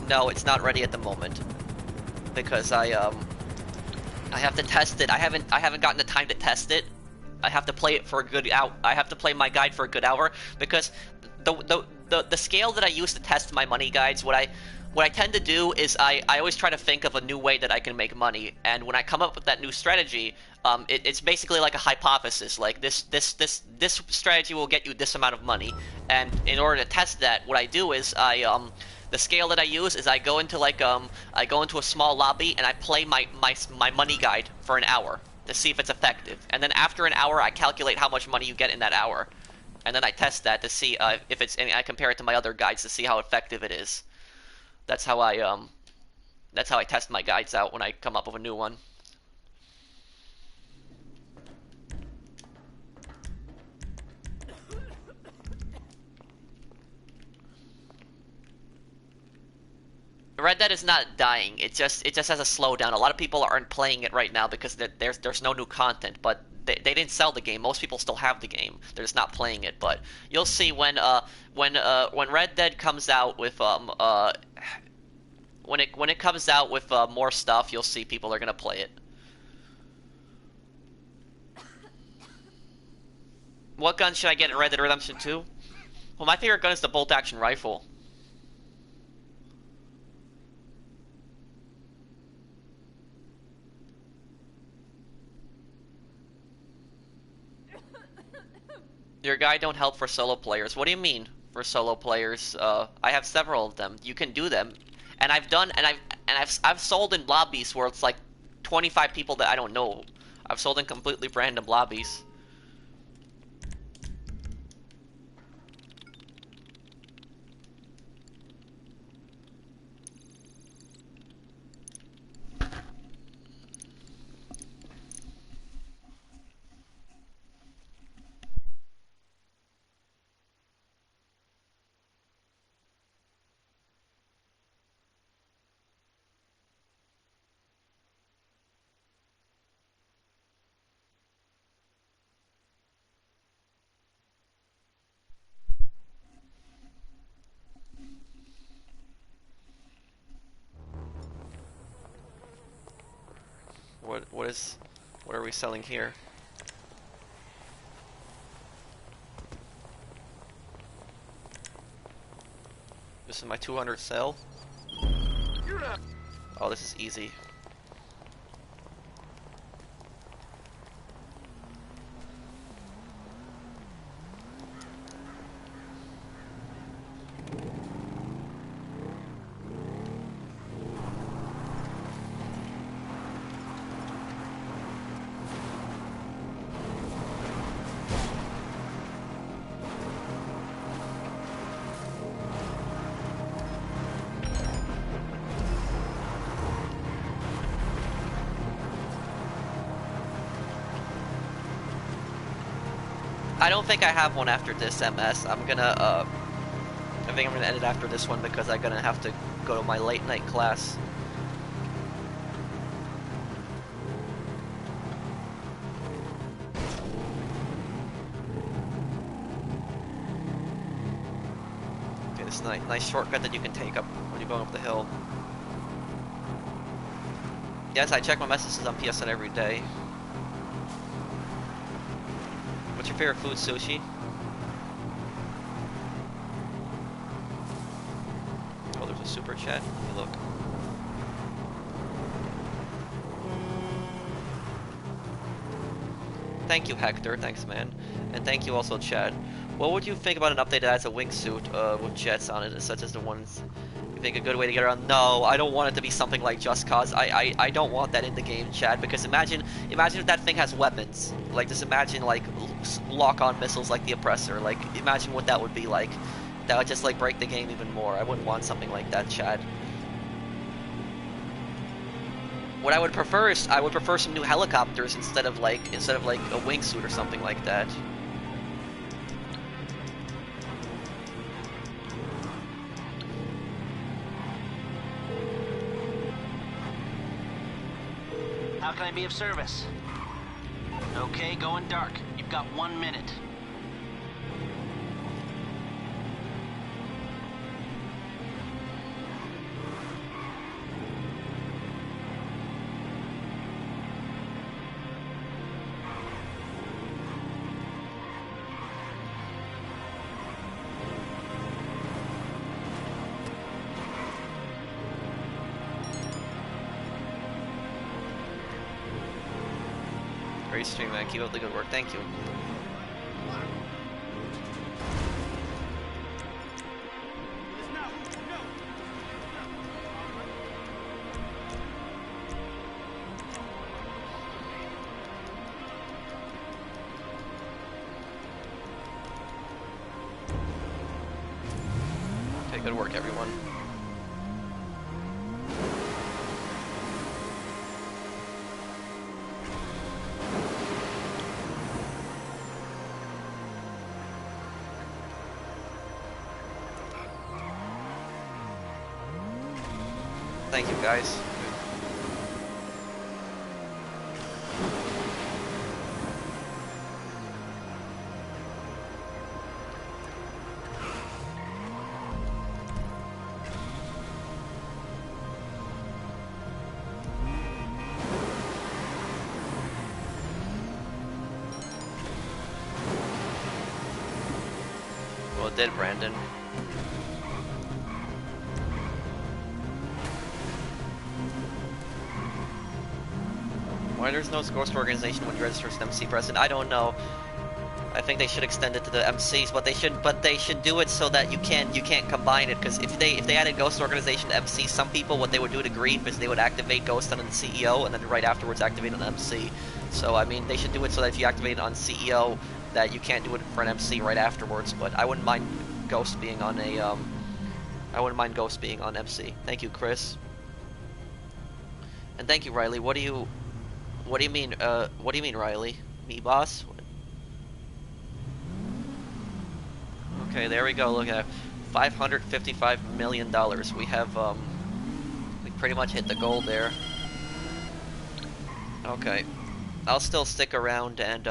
no, it's not ready at the moment. Because I have to test it. I haven't gotten the time to test it. I have to play it for a good hour. I have to play my guide for a good hour, because the scale that I use to test my money guides, what I tend to do is I always try to think of a new way that I can make money, and when I come up with that new strategy, it's basically like a hypothesis. Like this strategy will get you this amount of money, and in order to test that, what I do is the scale that I use is I go into a small lobby and I play my money guide for an hour to see if it's effective, and then after an hour I calculate how much money you get in that hour, and then I test that to see if it's. And I compare it to my other guides to see how effective it is. That's how I test my guides out when I come up with a new one. Red Dead is not dying. It just has a slowdown. A lot of people aren't playing it right now because there's no new content. But they didn't sell the game. Most people still have the game. They're just not playing it. But you'll see when Red Dead comes out with when it comes out with more stuff, you'll see people are gonna play it. What gun should I get in Red Dead Redemption 2? Well, my favorite gun is the bolt-action rifle. Your guide don't help for solo players. What do you mean for solo players? I have several of them. You can do them, and I've sold in lobbies where it's like 25 people that I don't know. I've sold in completely random lobbies. What are we selling here? This is my 200 sell. Oh, this is easy. I don't think I have one after this MS. I think I'm gonna end it after this one because I'm gonna have to go to my late night class. Okay, this is a nice shortcut that you can take up when you're going up the hill. Yes, I check my messages on PSN every day. What's your favorite food, sushi? Oh, there's a super chat. Let me look. Thank you, Hector. Thanks, man. And thank you also, Chad. What would you think about an update that adds a wingsuit with jets on it, such as the ones you think a good way to get around? No, I don't want it to be something like Just Cause. I don't want that in the game, Chad, because imagine if that thing has weapons. Like, just imagine, like, lock-on missiles like the Oppressor. Like, imagine what that would be like. That would just, like, break the game even more. I wouldn't want something like that, Chad. What I would prefer is, I would prefer some new helicopters instead of like a wingsuit or something like that. How can I be of service? Okay, going dark. You've got 1 minute. Great stream, man. Keep up the good work. Thank you. Okay, good work, everyone. Thank you, guys. Well, it did, Brandon. Why there's no Ghost organization when you register as an MC president? I don't know. I think they should extend it to the MCs, but they should do it so that you can't combine it. Because if they added Ghost organization to MC, some people what they would do to grief is they would activate Ghost on the CEO and then right afterwards activate on the MC. So I mean they should do it so that if you activate it on CEO, that you can't do it for an MC right afterwards. But I wouldn't mind Ghost being on a I wouldn't mind Ghost being on MC. Thank you, Chris. And thank you, Riley. What do you mean? What do you mean, Riley? Me, boss? Okay, there we go. Look at $555 million. We have we pretty much hit the goal there. Okay, I'll still stick around and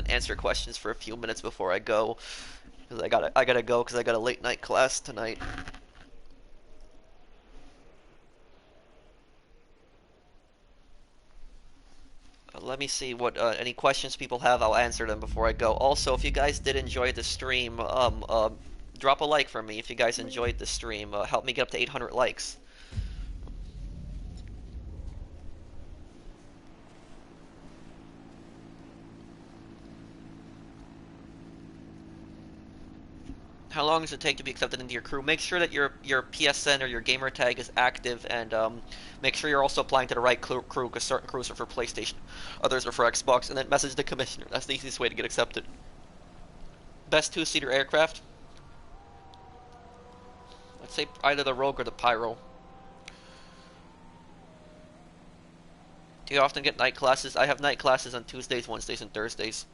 answer questions for a few minutes before I go, because I gotta go because I got a late night class tonight. Let me see what any questions people have. I'll answer them before I go. Also, if you guys did enjoy the stream, drop a like for me. If you guys enjoyed the stream, help me get up to 800 likes. How long does it take to be accepted into your crew? Make sure that your PSN or your gamer tag is active, and make sure you're also applying to the right crew, because certain crews are for PlayStation, others are for Xbox, and then message the commissioner. That's the easiest way to get accepted. Best two-seater aircraft? Let's say either the Rogue or the Pyro. Do you often get night classes? I have night classes on Tuesdays, Wednesdays, and Thursdays.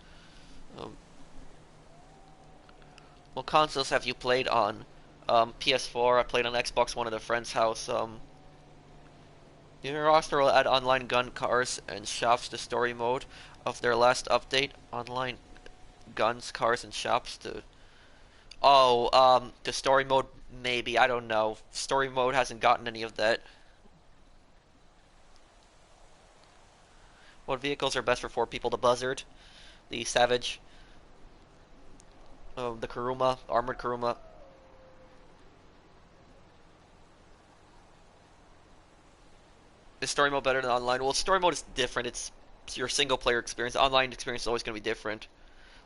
What consoles have you played on? PS4. I played on Xbox One at a friend's house. Your roster will add online gun cars and shops to story mode of their last update. Online guns, cars, and shops to... Oh, to story mode, maybe. I don't know. Story mode hasn't gotten any of that. What vehicles are best for 4 people? The Buzzard, the Savage, the Kuruma, Armored Kuruma. Is story mode better than online? Well, story mode is different. It's your single player experience. Online experience is always going to be different.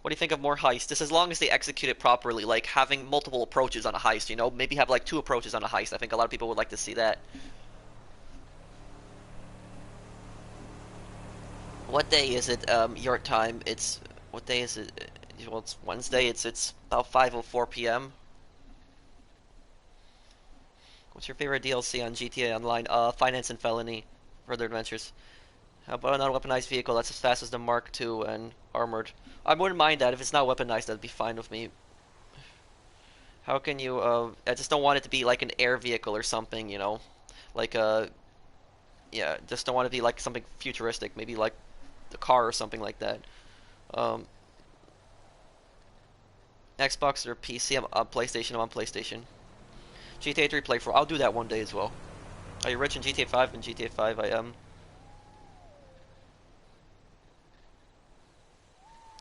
What do you think of more heists? Just as long as they execute it properly, like having multiple approaches on a heist, you know? Maybe have like 2 approaches on a heist. I think a lot of people would like to see that. What day is it, your time? What day is it? Well, it's Wednesday. It's about 5:04 p.m. What's your favorite DLC on GTA Online? Finance and Felony. Further Adventures. How about an unweaponized vehicle that's as fast as the Mark II and armored? I wouldn't mind that. If it's not weaponized, that'd be fine with me. How can you, I just don't want it to be like an air vehicle or something, you know? Like, yeah, just don't want it to be like something futuristic. Maybe like the car or something like that. Xbox or PC? I'm on PlayStation. I'm on PlayStation. GTA 3 playthrough. I'll do that one day as well. Are you rich in GTA 5? In GTA 5, I am.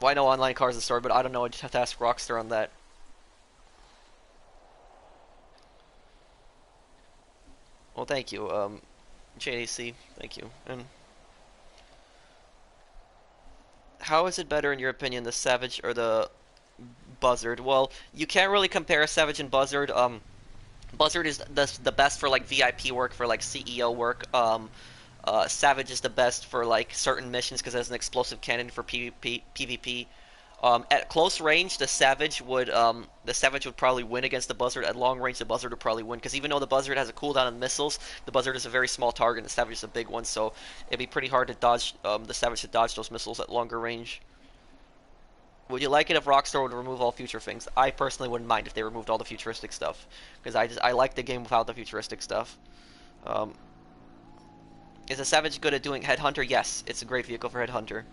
Well, I know online cars is the story, but I don't know. I just have to ask Rockstar on that. Well, thank you, JDC. Thank you. And how is it better, in your opinion, the Savage or the Buzzard? Well, you can't really compare Savage and Buzzard. Buzzard is the best for like VIP work, for like CEO work. Savage is the best for like certain missions because it has an explosive cannon for PvP. At close range, the Savage would probably win against the Buzzard. At long range, the Buzzard would probably win because even though the Buzzard has a cooldown on missiles, the Buzzard is a very small target and the Savage is a big one. So it'd be pretty hard to dodge the Savage to dodge those missiles at longer range. Would you like it if Rockstar would remove all future things? I personally wouldn't mind if they removed all the futuristic stuff because I like the game without the futuristic stuff. Is a Savage good at doing Headhunter? Yes, it's a great vehicle for Headhunter.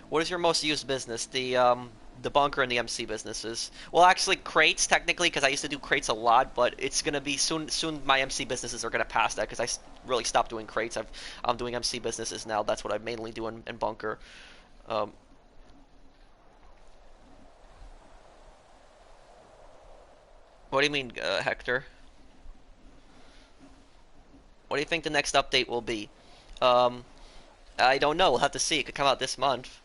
What is your most used business? The bunker and the MC businesses. Well, actually, crates technically, because I used to do crates a lot, but it's gonna be soon. Soon, my MC businesses are gonna pass that because I really stopped doing crates. I'm doing MC businesses now. That's what I mainly do in bunker. What do you mean, Hector? What do you think the next update will be? I don't know. We'll have to see. It could come out this month.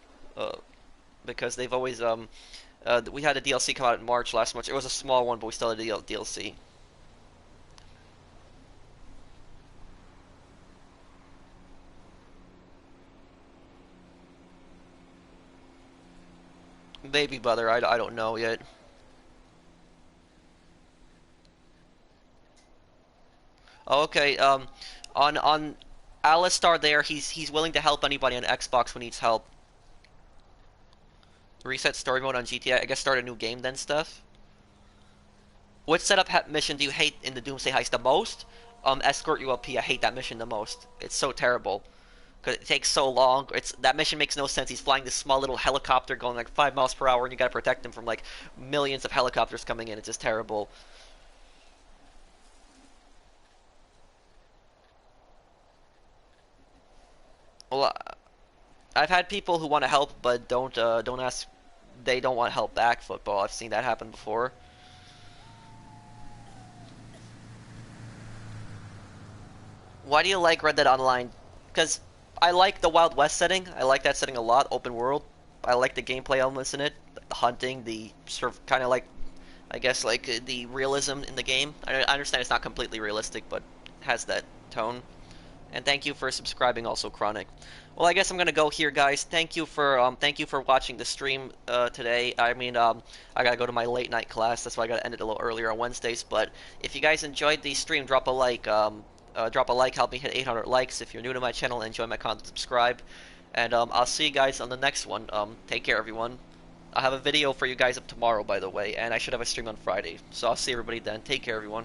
Because they've always, we had a DLC come out in March last month. It was a small one, but we still had a DLC. Maybe, brother. I don't know yet. Oh, okay. On Alistar there, he's willing to help anybody on Xbox who needs help. Reset story mode on GTA. I guess start a new game then stuff. What setup mission do you hate in the Doomsday Heist the most? Escort ULP. I hate that mission the most. It's so terrible. Because it takes so long. That mission makes no sense. He's flying this small little helicopter going like 5 miles per hour and you gotta protect him from like millions of helicopters coming in. It's just terrible. Well, I've had people who want to help but don't ask. They don't want help back. Football. I've seen that happen before. Why do you like Red Dead Online? Because I like the Wild West setting. I like that setting a lot. Open world. I like the gameplay elements in it. The hunting. The sort of kind of like, I guess like the realism in the game. I understand it's not completely realistic, but it has that tone. And thank you for subscribing also, Chronic. Well, I guess I'm gonna go here, guys. Thank you for watching the stream today. I mean, I gotta go to my late night class. That's why I gotta end it a little earlier on Wednesdays. But if you guys enjoyed the stream, drop a like. Help me hit 800 likes. If you're new to my channel and enjoy my content, subscribe. And I'll see you guys on the next one. Take care, everyone. I'll have a video for you guys up tomorrow, by the way, and I should have a stream on Friday. So I'll see everybody then. Take care, everyone.